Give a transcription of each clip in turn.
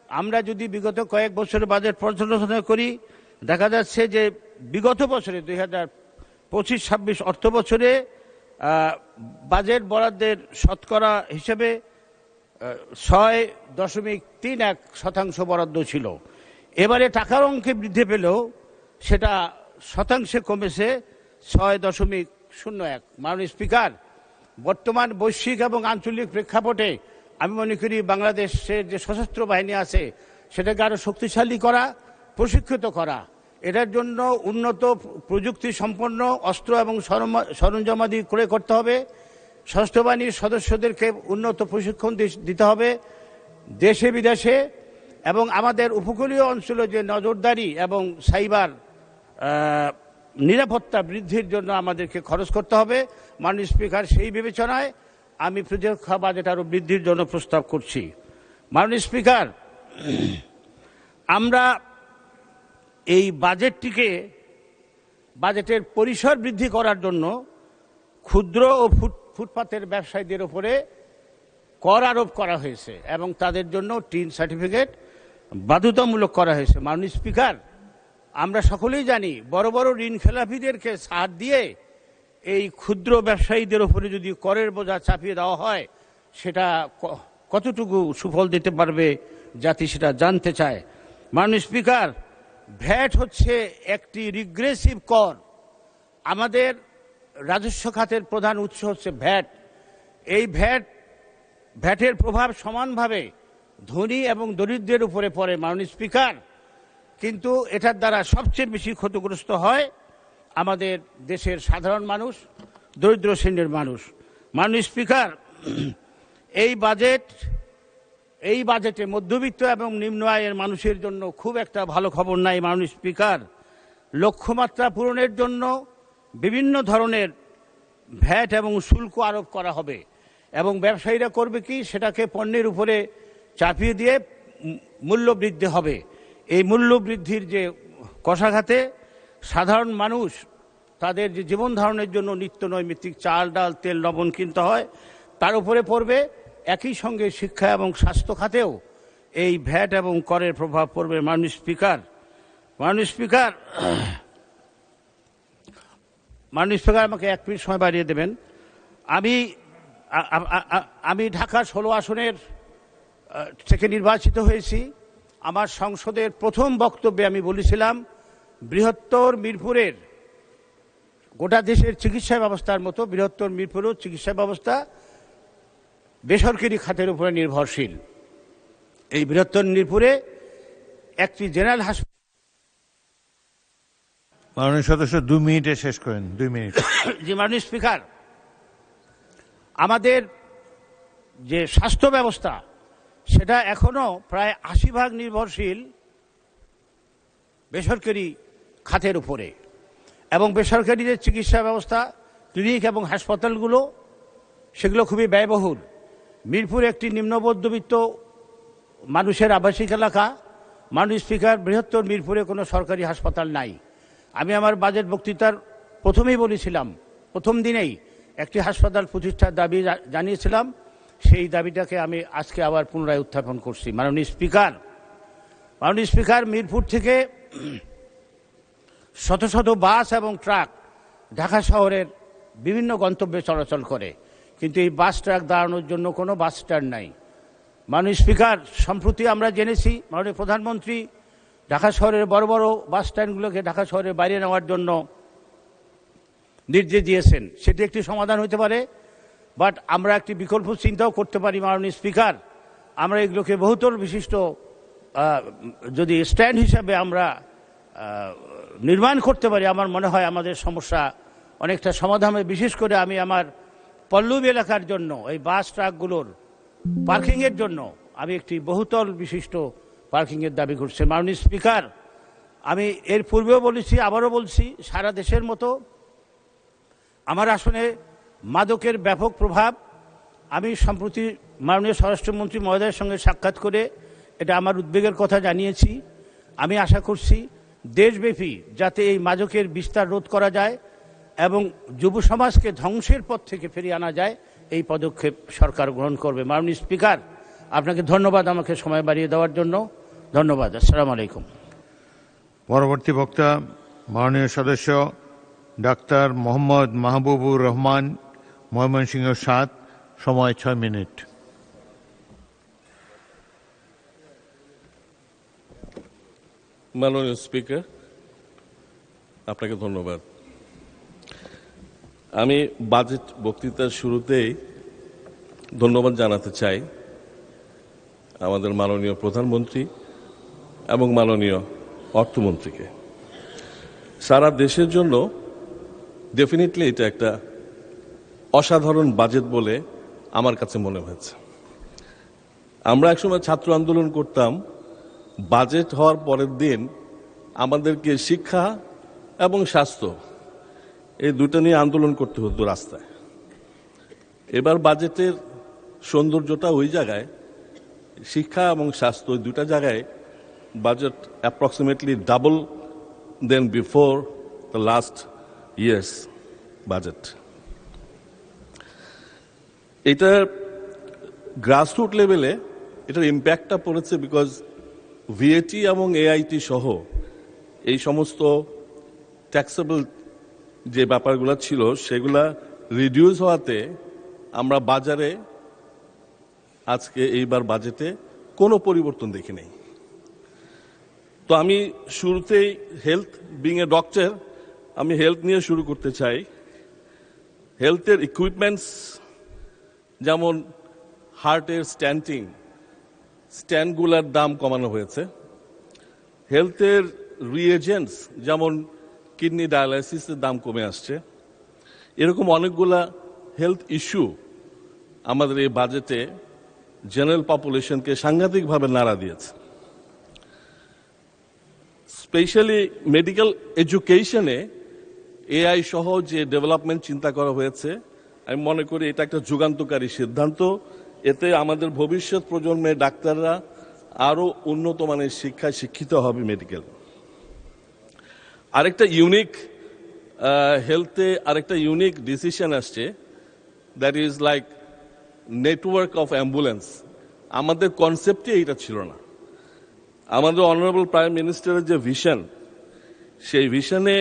আমরা যদি বিগত কয়েক বছরের বাজেট পর্যালোচনা করি, দেখা যাচ্ছে যে বিগত বছরে 2025-26 অর্থ বছরে বাজেট বরাদ্দের শতকরা হিসেবে 6.31% বরাদ্দ ছিল। এবারে টাকার অঙ্কে বৃদ্ধি পেলেও সেটা শতাংশে কমেছে 6.01। মাননীয় স্পিকার, বর্তমান বৈশ্বিক এবং আঞ্চলিক প্রেক্ষাপটে আমি মনে করি বাংলাদেশের যে সশস্ত্র বাহিনী আছে সেটাকে আরও শক্তিশালী করা, প্রশিক্ষিত করা, এটার জন্য উন্নত প্রযুক্তি সম্পন্ন অস্ত্র এবং সরঞ্জামাদি ক্রয় করতে হবে। সশস্ত্র বাহিনীর সদস্যদেরকে উন্নত প্রশিক্ষণ দিতে হবে দেশে বিদেশে, এবং আমাদের উপকূলীয় অঞ্চলে যে নজরদারি এবং সাইবার নিরাপত্তা বৃদ্ধির জন্য আমাদেরকে খরচ করতে হবে। মাননীয় স্পিকার, সেই বিবেচনায় আমি প্রতিরক্ষা বাজেট আরও বৃদ্ধির জন্য প্রস্তাব করছি। মাননীয় স্পিকার, আমরা এই বাজেটের পরিসর বৃদ্ধি করার জন্য ক্ষুদ্র ও ফুটপাতের ব্যবসায়ীদের উপরে কর আরোপ করা হয়েছে এবং তাদের জন্য টিন সার্টিফিকেট বাধ্যতামূলক করা হয়েছে। মাননীয় স্পিকার, আমরা সকলেই জানি বড় বড় ঋণ খেলাপিদেরকে ছাড় দিয়ে এই ক্ষুদ্র ব্যবসায়ীদের উপরে যদি করের বোঝা চাপিয়ে দেওয়া হয় সেটা কতটুকু সুফল দিতে পারবে জাতি সেটা জানতে চায়। মাননীয় স্পিকার, ভ্যাট হচ্ছে একটি রিগ্রেসিভ কর। আমাদের রাজস্ব খাতের প্রধান উৎস হচ্ছে ভ্যাট। এই ভ্যাটের প্রভাব সমানভাবে ধনী এবং দরিদ্রের উপরে পড়ে। মাননীয় স্পিকার, কিন্তু এটার দ্বারা সবচেয়ে বেশি ক্ষতিগ্রস্ত হয় আমাদের দেশের সাধারণ মানুষ, দরিদ্র শ্রেণীর মানুষ। মাননীয় স্পিকার, এই বাজেটে মধ্যবিত্ত এবং নিম্ন আয়ের মানুষের জন্য খুব একটা ভালো খবর নাই। মাননীয় স্পিকার, লক্ষ্যমাত্রা পূরণের জন্য বিভিন্ন ধরনের ভ্যাট এবং শুল্ক আরোপ করা হবে এবং ব্যবসায়ীরা করবে কি, সেটাকে পণ্যের উপরে চাপিয়ে দিয়ে মূল্য বৃদ্ধি হবে। এই মূল্য বৃদ্ধির যে কষাঘাতে সাধারণ মানুষ তাদের যে জীবন ধারণের জন্য নিত্য নৈমিত্তিক চাল, ডাল, তেল, লবণ কিনতে হয় তার উপরে পড়বে। একই সঙ্গে শিক্ষা এবং স্বাস্থ্য খাতেও এই ভ্যাট এবং করের প্রভাব পড়বে। মাননীয় স্পিকার, আমাকে 1 মিনিট সময় বাড়িয়ে দেবেন। আমি ঢাকা 16 আসনের থেকে নির্বাচিত হয়েছি। আমার সংসদের প্রথম বক্তব্যে আমি বলেছিলাম বৃহত্তর মিরপুরের গোটা দেশের চিকিৎসা ব্যবস্থার মতো বৃহত্তর মিরপুরেও চিকিৎসা ব্যবস্থা বেসরকারি খাতের উপরে নির্ভরশীল। এই বৃহত্তর মিরপুরে একটি জেনারেল হাসপাতাল। মাননীয় সদস্য 2 মিনিটে শেষ করেন। 2 মিনিট। জি মাননীয় স্পিকার, আমাদের যে স্বাস্থ্য ব্যবস্থা সেটা এখনো প্রায় 80% নির্ভরশীল বেসরকারি খাতের উপরে, এবং বেসরকারি যে চিকিৎসা ব্যবস্থা, ক্লিনিক এবং হাসপাতালগুলো সেগুলো খুবই ব্যয়বহুল। মিরপুর একটি নিম্ন মধ্যবিত্ত মানুষের আবাসিক এলাকা। মাননীয় স্পিকার, বৃহত্তর মিরপুরে কোনো সরকারি হাসপাতাল নাই। আমি আমার বাজেট বক্তৃতার প্রথমেই বলেছিলাম, প্রথম দিনেই একটি হাসপাতাল প্রতিষ্ঠার দাবি জানিয়েছিলাম। সেই দাবিটাকে আমি আজকে আবার পুনরায় উত্থাপন করছি। মাননীয় স্পিকার, মিরপুর থেকে শত শত বাস এবং ট্রাক ঢাকা শহরের বিভিন্ন গন্তব্যে চলাচল করে, কিন্তু এই বাস ট্রাক দাঁড়ানোর জন্য কোনো বাস স্ট্যান্ড নাই। মাননীয় স্পিকার, সম্প্রতি আমরা জেনেছি মাননীয় প্রধানমন্ত্রী ঢাকা শহরের বড় বড় বাস স্ট্যান্ডগুলোকে ঢাকা শহরের বাইরে নেওয়ার জন্য নির্দেশ দিয়েছেন। সেটি একটি সমাধান হতে পারে, বাট আমরা একটি বিকল্প চিন্তাও করতে পারি। মাননীয় স্পিকার, আমরা এগুলোকে বহুতল বিশিষ্ট যদি স্ট্যান্ড হিসাবে আমরা নির্মাণ করতে পারি, আমার মনে হয় আমাদের সমস্যা অনেকটা সমাধান হবে। বিশেষ করে আমি আমার পল্লবী এলাকার জন্য এই বাস ট্রাকগুলোর পার্কিংয়ের জন্য আমি একটি বহুতল বিশিষ্ট পার্কিংয়ের দাবি করছি। মাননীয় স্পিকার, আমি এর পূর্বেও বলেছি, আবারও বলছি, সারা দেশের মতো আমার আসনে মাদকের ব্যাপক প্রভাব। আমি সম্প্রতি মাননীয় স্বরাষ্ট্রমন্ত্রী মহোদয়ের সঙ্গে সাক্ষাৎ করে এটা আমার উদ্বেগের কথা জানিয়েছি। আমি আশা করছি দেশব্যাপী যাতে এই মাদকের বিস্তার রোধ করা যায় এবং যুব সমাজকে ধ্বংসের পথ থেকে ফিরিয়ে আনা যায়, এই পদক্ষেপ সরকার গ্রহণ করবে। মাননীয় স্পিকার, আপনাকে ধন্যবাদ আমাকে সময় বাড়িয়ে দেওয়ার জন্য। ধন্যবাদ। আসসালামু আলাইকুম। পরবর্তী বক্তা মাননীয় সদস্য ডাক্তার মোহাম্মদ মাহবুবুর রহমান, ময়মনসিংহ ৭, সময় ৬ মিনিট। মাননীয় স্পিকার, আপনাকে ধন্যবাদ। আমি বাজেট বক্তৃতার শুরুতেই ধন্যবাদ জানাতে চাই আমাদের মাননীয় প্রধানমন্ত্রী এবং মাননীয় অর্থমন্ত্রীকে। সারা দেশের জন্য ডেফিনেটলি এটা একটা অসাধারণ বাজেট বলে আমার কাছে মনে হয়েছে। আমরা একসময় ছাত্র আন্দোলন করতাম, বাজেট হওয়ার পরের দিন আমাদেরকে শিক্ষা এবং স্বাস্থ্য এই দুটো নিয়ে আন্দোলন করতে হতো রাস্তায়। এবার বাজেটের সৌন্দর্যটা ওই জায়গায়, শিক্ষা এবং স্বাস্থ্য ওই দুটা জায়গায় budget approximately double then before the last years budget. এটার গ্রাসরুট লেভেলে এটার ইম্প্যাক্টটা পড়েছে বিকজ ভিএটি এবং এআইটি সহ এই সমস্ত ট্যাক্সেবল যে ব্যাপারগুলো ছিল সেগুলা রিডিউস হওয়াতে আমরা বাজারে আজকে এইবার বাজেটে কোনো পরিবর্তন দেখি নাই। তো আমি শুরুতেই হেলথ, বিং এ ডক্টর, আমি হেলথ নিয়ে শুরু করতে চাই। হেলথের ইকুইপমেন্টস যেমন হার্টের স্ট্যান্ডগুলার দাম কমানো হয়েছে। হেলথের রিএজেন্টস যেমন কিডনি ডায়ালাইসিসের দাম কমে আসছে। এরকম অনেকগুলা হেলথ ইস্যু আমাদের এই বাজেটে জেনারেল পপুলেশনকে সাংঘাতিকভাবে নাড়া দিয়েছে। স্পেশালি মেডিকেল এডুকেশনে এআই সহ যে ডেভেলপমেন্ট চিন্তা করা হয়েছে, আমি মনে করি এটা একটা যুগান্তকারী সিদ্ধান্ত। এতে আমাদের ভবিষ্যৎ প্রজন্মের ডাক্তাররা আরো উন্নত মানের শিক্ষায় শিক্ষিত হবে মেডিকেল। আরেকটা ইউনিক হেলথে আরেকটা ইউনিক ডিসিশন আসছে, that is like network of ambulance. আমাদের কনসেপ্টে এইটা ছিল না। আমাদের অনারেবল প্রাইম মিনিস্টারের যে ভিশন, সেই ভিশনে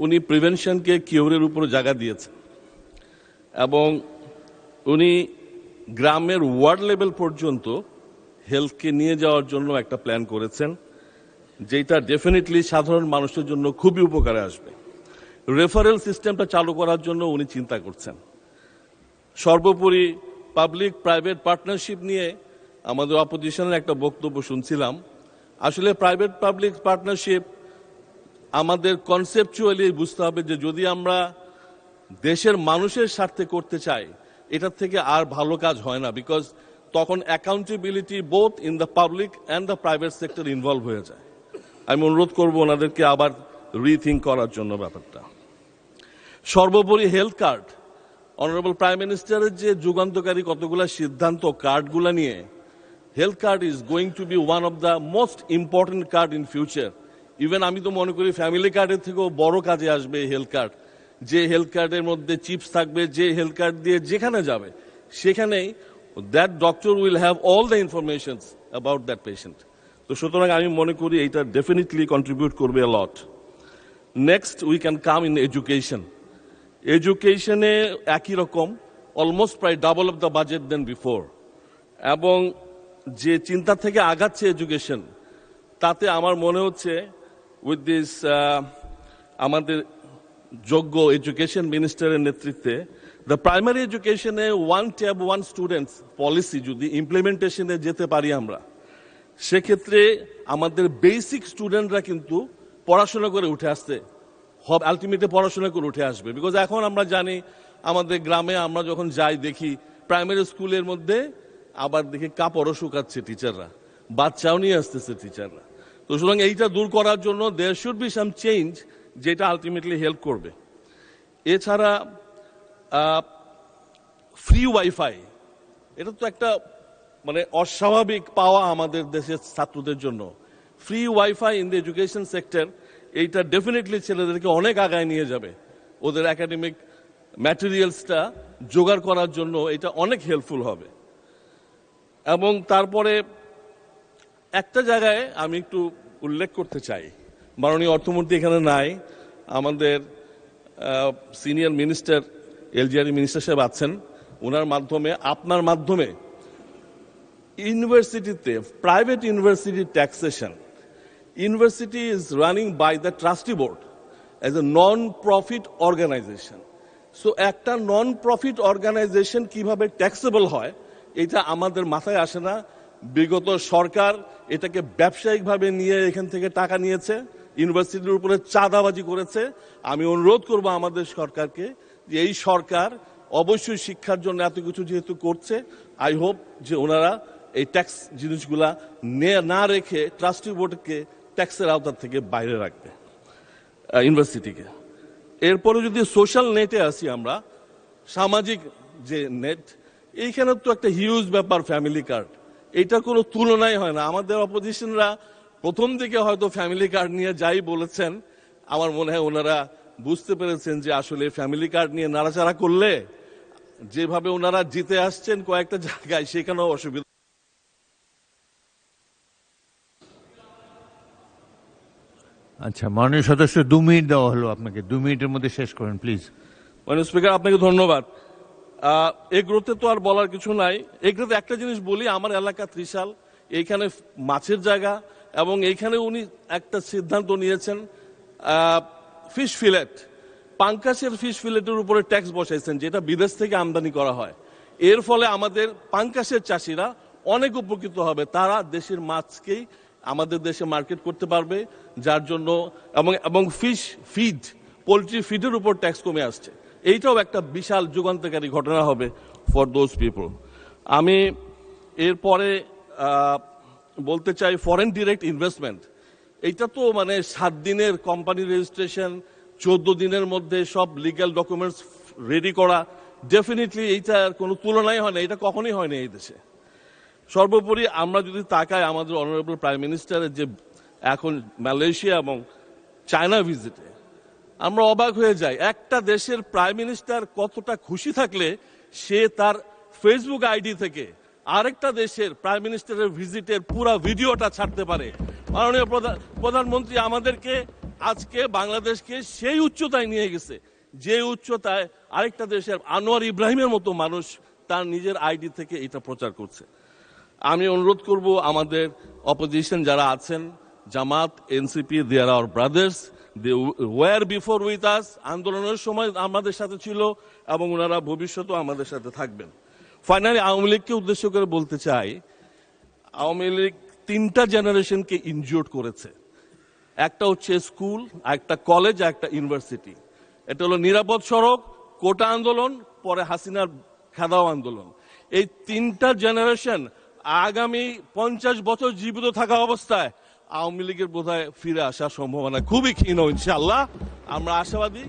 উনি প্রিভেনশনকে কিওরের উপর জায়গা দিয়েছেন এবং উনি গ্রামের ওয়ার্ড লেভেল পর্যন্ত হেলথকে নিয়ে যাওয়ার জন্য একটা প্ল্যান করেছেন, যেটা ডেফিনেটলি সাধারণ মানুষের জন্য খুবই উপকারে আসবে। রেফারেল সিস্টেমটা চালু করার জন্য উনি চিন্তা করছেন। সর্বোপরি পাবলিক প্রাইভেট পার্টনারশিপ নিয়ে আমাদের অপোজিশনের একটা বক্তব্য শুনছিলাম। আসলে প্রাইভেট পাবলিক পার্টনারশিপ আমাদের কনসেপচুয়ালি বুঝতে হবে যে যদি আমরা দেশের মানুষের স্বার্থে করতে চাই, এটার থেকে আর ভালো কাজ হয় না, বিকজ তখন accountability both in the public and the private sector involve হয়ে যায়। আমি অনুরোধ করব ওনাদেরকে আবার রিথিঙ্ক করার জন্য ব্যাপারটা। সর্বোপরি হেলথ কার্ড, অনারেবল প্রাইম মিনিস্টারের যে যুগান্তকারী কতগুলো সিদ্ধান্ত কার্ডগুলো নিয়ে, health card is going to be one of the most important card in future. Even আমি তো মনে করি ফ্যামিলি কার্ডের থেকেও বড় কাজে আসবে হেলথ কার্ড। যে হেলথ কার্ডের মধ্যে চিপস থাকবে, যে হেলথ কার্ড দিয়ে যেখানে যাবে সেখানেই that doctor will have all the information about that patient. তো সুতরাং আমি মনে করি এইটা ডেফিনেটলি কন্ট্রিবিউট করবে a lot. Next we can come in education. এডুকেশনে একই রকম, অলমোস্ট প্রায় double of the budget then before. এবং যে চিন্তা থেকে আগাচ্ছে এডুকেশন, তাতে আমার মনে হচ্ছে উইথ দিস আমাদের যোগ্য এডুকেশন মিনিস্টারের নেতৃত্বে দ্য প্রাইমারি এডুকেশনে one tab one students policy যদি ইমপ্লিমেন্টেশনে যেতে পারি আমরা, সেক্ষেত্রে আমাদের বেসিক স্টুডেন্টরা কিন্তু পড়াশোনা করে উঠে আসতে হবে, আলটিমেটলি পড়াশোনা করে উঠে আসবে। বিকজ এখন আমরা জানি আমাদের গ্রামে আমরা যখন যাই দেখি প্রাইমারি স্কুলের মধ্যে আবার দেখি কাপড়ও শুকাচ্ছে টিচাররা, বাচ্চাও নিয়ে আসতেছে টিচাররা। তো সুতরাং এইটা দূর করার জন্য there should be some change, যেটা আলটিমেটলি হেল্প করবে। এছাড়া ফ্রি ওয়াইফাই, এটা তো একটা মানে অস্বাভাবিক পাওয়া আমাদের দেশের ছাত্রদের জন্য। Free wifi in the education sector, এইটা ডেফিনেটলি ছেলেদেরকে অনেক আগায় নিয়ে যাবে। ওদের একাডেমিক ম্যাটেরিয়ালসটা জোগাড় করার জন্য এটা অনেক হেল্পফুল হবে। এবং তারপরে একটা জায়গায় আমি একটু উল্লেখ করতে চাই, মাননীয় অর্থমন্ত্রী এখানে নাই, আমাদের সিনিয়র মিনিস্টার এলজিআরই মিনিস্টার সাহেব আছেন, ওনার মাধ্যমে আপনার মাধ্যমে ইউনিভার্সিটিতে private university taxation, university is running by the trustee board as a non profit organisation. So একটা নন প্রফিট অর্গানাইজেশন কিভাবে ট্যাক্সেবল হয় এটা আমাদের মাথায় আসে না। বিগত সরকার এটাকে ব্যবসায়িকভাবে নিয়ে এখান থেকে টাকা নিয়েছে, ইউনিভার্সিটির উপরে চাঁদাবাজি করেছে। আমি অনুরোধ করব আমাদের সরকারকে যে এই সরকার অবশ্যই শিক্ষার জন্য এত কিছু যেহেতু করছে, আই হোপ যে ওনারা এই ট্যাক্স জিনিসগুলা না রেখে ট্রাস্টি বোর্ডকে ট্যাক্সের আওতার থেকে বাইরে রাখবে ইউনিভার্সিটিকে। এরপরে যদি সোশ্যাল নেটে আসি, আমরা সামাজিক যে নেট, এইখানে তো একটা হিউজ ব্যাপার ফ্যামিলি কার্ড, এইটার কোনো তুলনাই হয় না। আমাদের অপোজিশনরা প্রথম দিকে হয়তো ফ্যামিলি কার্ড নিয়ে যাই বলেছেন, আমার মনে হয় ওনারা বুঝতে পেরেছেন যে আসলে ফ্যামিলি কার্ড নিয়ে নাড়াচাড়া করলে যেভাবে ওনারা জিতে আসছেন কয়েকটা জায়গায়, সেখানেও অসুবিধা। আচ্ছা, মাননীয় সদস্য 2 মিনিট দেওয়া হলো আপনাকে, 2 মিনিটের মধ্যে শেষ করেন প্লিজ। মাননীয় স্পিকার, আপনাকে ধন্যবাদ। এগ্রোতে তো আর বলার কিছু নাই। এগ্রোতে একটা জিনিস বলি, আমার এলাকা ত্রিশাল, এইখানে মাছের জায়গা, এবং এইখানে উনি একটা সিদ্ধান্ত নিয়েছেন ফিশ ফিলেট, পাঙ্কাশের ফিশ ফিলেটের উপরে ট্যাক্স বসাইছেন, যেটা বিদেশ থেকে আমদানি করা হয়। এর ফলে আমাদের পাঙ্কাশের চাষিরা অনেক উপকৃত হবে, তারা দেশের মাছকেই আমাদের দেশে মার্কেট করতে পারবে, যার জন্য এবং ফিশ ফিড, পোলট্রি ফিডের উপর ট্যাক্স কমে আসছে। এইটাও একটা বিশাল যুগান্তকারী ঘটনা হবে ফর দোজ পিপল। আমি এরপরে বলতে চাই ফরেন ডিরেক্ট ইনভেস্টমেন্ট, এইটা তো মানে 7 দিনের কোম্পানি রেজিস্ট্রেশন, 14 দিনের মধ্যে সব লিগ্যাল ডকুমেন্টস রেডি করা, ডেফিনেটলি এইটার কোনো তুলনাই হয় না, এটা কখনোই হয় না এই দেশে। সর্বোপরি আমরা যদি তাকাই আমাদের অনারেবল প্রাইম মিনিস্টারের যে এখন মালয়েশিয়া এবং চায়না ভিজিটে, আমরা অবাক হয়ে যাই। একটা দেশের প্রাইম মিনিস্টার কতটা খুশি থাকলে সে তার ফেসবুক আইডি থেকে আরেকটা দেশের প্রাইম মিনিস্টারের ভিজিটের পুরো ভিডিওটা ছাড়তে পারে। মাননীয় প্রধানমন্ত্রী আমাদেরকে আজকে বাংলাদেশকে সেই উচ্চতায় নিয়ে গেছে, যে উচ্চতায় আরেকটা দেশের আনোয়ার ইব্রাহিমের মতো মানুষ তার নিজের আইডি থেকে এটা প্রচার করছে। আমি অনুরোধ করব আমাদের অপোজিশন যারা আছেন, Jamaat, NCP, they are our brothers, they were before with us, আন্দোলনের সময় আমাদের সাথে ছিল এবং ওনারা ভবিষ্যতেও আমাদের সাথে থাকবেন। ফাইনালি আওয়ামী লীগকে উদ্দেশ্য করে বলতে চাই, আওয়ামী লীগ 3টা জেনারেশনকে ইনজিওর্ড করেছে। একটা হচ্ছে স্কুল, একটা কলেজ, একটা ইউনিভার্সিটি। এটা হলো নিরাপদ সড়ক, কোটা আন্দোলন, পরে হাসিনার খেদাও আন্দোলন। এই 3টা জেনারেশন আগামী 50 বছর জীবিত থাকা অবস্থায় আওয়ামী লীগের বোধহয় ফিরে আসার সম্ভাবনা খুবই ক্ষীণ। ইনশাআল্লাহ আমরা আশাবাদী।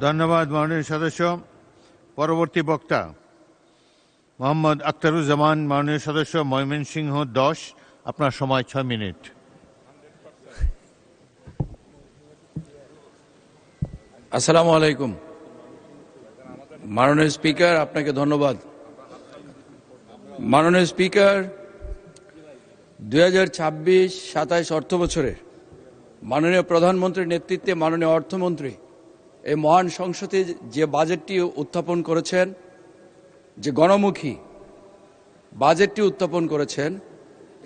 ধন্যবাদ মাননীয় সদস্য। পরবর্তী বক্তা মোহাম্মদ আখতারুজ্জামান, মাননীয় সদস্য, ময়মনসিংহ 10, আপনার সময় 6 মিনিট। আসসালামু আলাইকুম। মাননীয় স্পিকার, আপনাকে ধন্যবাদ। মাননীয় স্পিকার, 2026-27 অর্থ বছরের মাননীয় প্রধানমন্ত্রীর নেতৃত্বে মাননীয় অর্থমন্ত্রী এই মহান সংসদে যে বাজেটটি উত্থাপন করেছেন, যে গণমুখী বাজেটটি উত্থাপন করেছেন,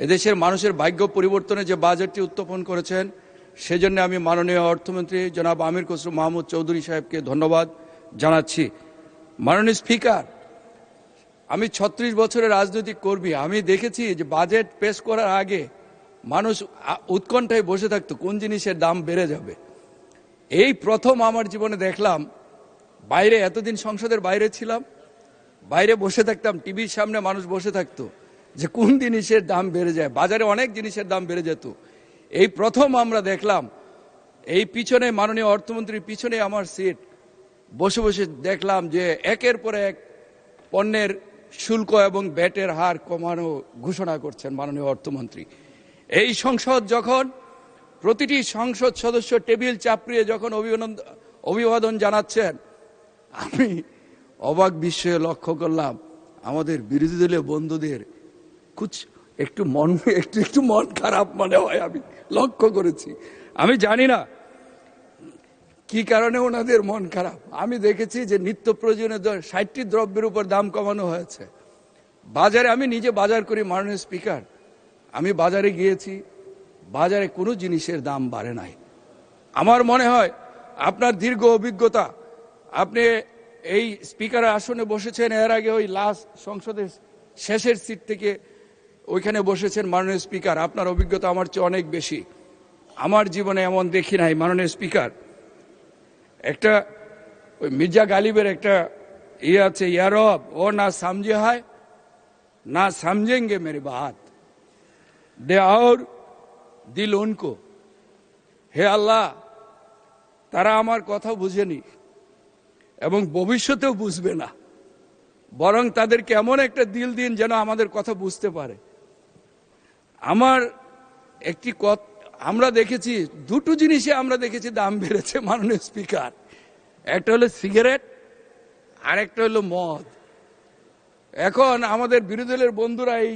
এদেশের মানুষের ভাগ্য পরিবর্তনে যে বাজেটটি উত্থাপন করেছেন, সেজন্য আমি মাননীয় অর্থমন্ত্রী জনাব আমির খসরু মাহমুদ চৌধুরী সাহেবকে ধন্যবাদ জানাচ্ছি। মাননীয় স্পিকার, আমি 36 বছরের রাজনৈতিক কর্মী, আমি দেখেছি যে বাজেট পেশ করার আগে মানুষ উৎকণ্ঠায় বসে থাকতো কোন জিনিসের দাম বেড়ে যাবে। এই প্রথম আমার জীবনে দেখলাম, বাইরে এতদিন সংসদের বাইরে ছিলাম, বাইরে বসে থাকতাম, টিভির সামনে মানুষ বসে থাকতো যে কোন জিনিসের দাম বেড়ে যায়। বাজারে অনেক জিনিসের দাম বেড়ে যেত, এই প্রথম আমরা দেখলাম। এই পিছনে মাননীয় অর্থমন্ত্রীর পিছনে আমার সিট, বসে বসে দেখলাম যে একের পর এক পণ্যের শুল্ক এবং ভ্যাটের হার কমানো ঘোষণা করছেন মাননীয় অর্থমন্ত্রী। এই সংসদ যখন প্রতিটি সংসদ সদস্য টেবিল চাপড়িয়ে যখন অভিবাদন জানাচ্ছেন, আমি অবাক বিস্ময়ে লক্ষ্য করলাম আমাদের বিরোধী দলীয় বন্ধুদের একটু মন খারাপ মনে হয়, আমি লক্ষ্য করেছি। আমি জানি না কি কারণে ওনাদের মন খারাপ। আমি দেখেছি যে নিত্য প্রয়োজনীয় 60টি দ্রব্যের উপর দাম কমানো হয়েছে। বাজারে, আমি নিজে বাজার করি মাননীয় স্পিকার, আমি বাজারে গিয়েছি, বাজারে কোনো জিনিসের দাম বাড়ে নাই। আমার মনে হয় আপনার দীর্ঘ অভিজ্ঞতা, আপনি এই স্পিকারের আসনে বসেছেন, এর আগে ওই লাস্ট সংসদের শেষের সিট থেকে ওইখানে বসেছেন মাননীয় স্পিকার, আপনার অভিজ্ঞতা আমার চেয়ে অনেক বেশি। আমার জীবনে এমন দেখি নাই মাননীয় স্পিকার। একটা ওই মির্জা গালিবের একটা ইয়ে আছে, ইয়ারব ও না সমঝে হয় না সমঝেঙ্গে মেরে বাত দে আর দিল উনকো। হে আল্লাহ, তারা আমার কথা বুঝেনি এবং ভবিষ্যতেও বুঝবে না, বরং তাদেরকে এমন একটা দিল দিন যেন আমাদের কথা বুঝতে পারে। আমার একটি আমরা দেখেছি, দুটো জিনিসে আমরা দেখেছি দাম বেড়েছে মাননীয় স্পিকার। একটা হলো সিগারেট, আর একটা হলো মদ। এখন আমাদের বিরোধী দলের বন্ধুরা এই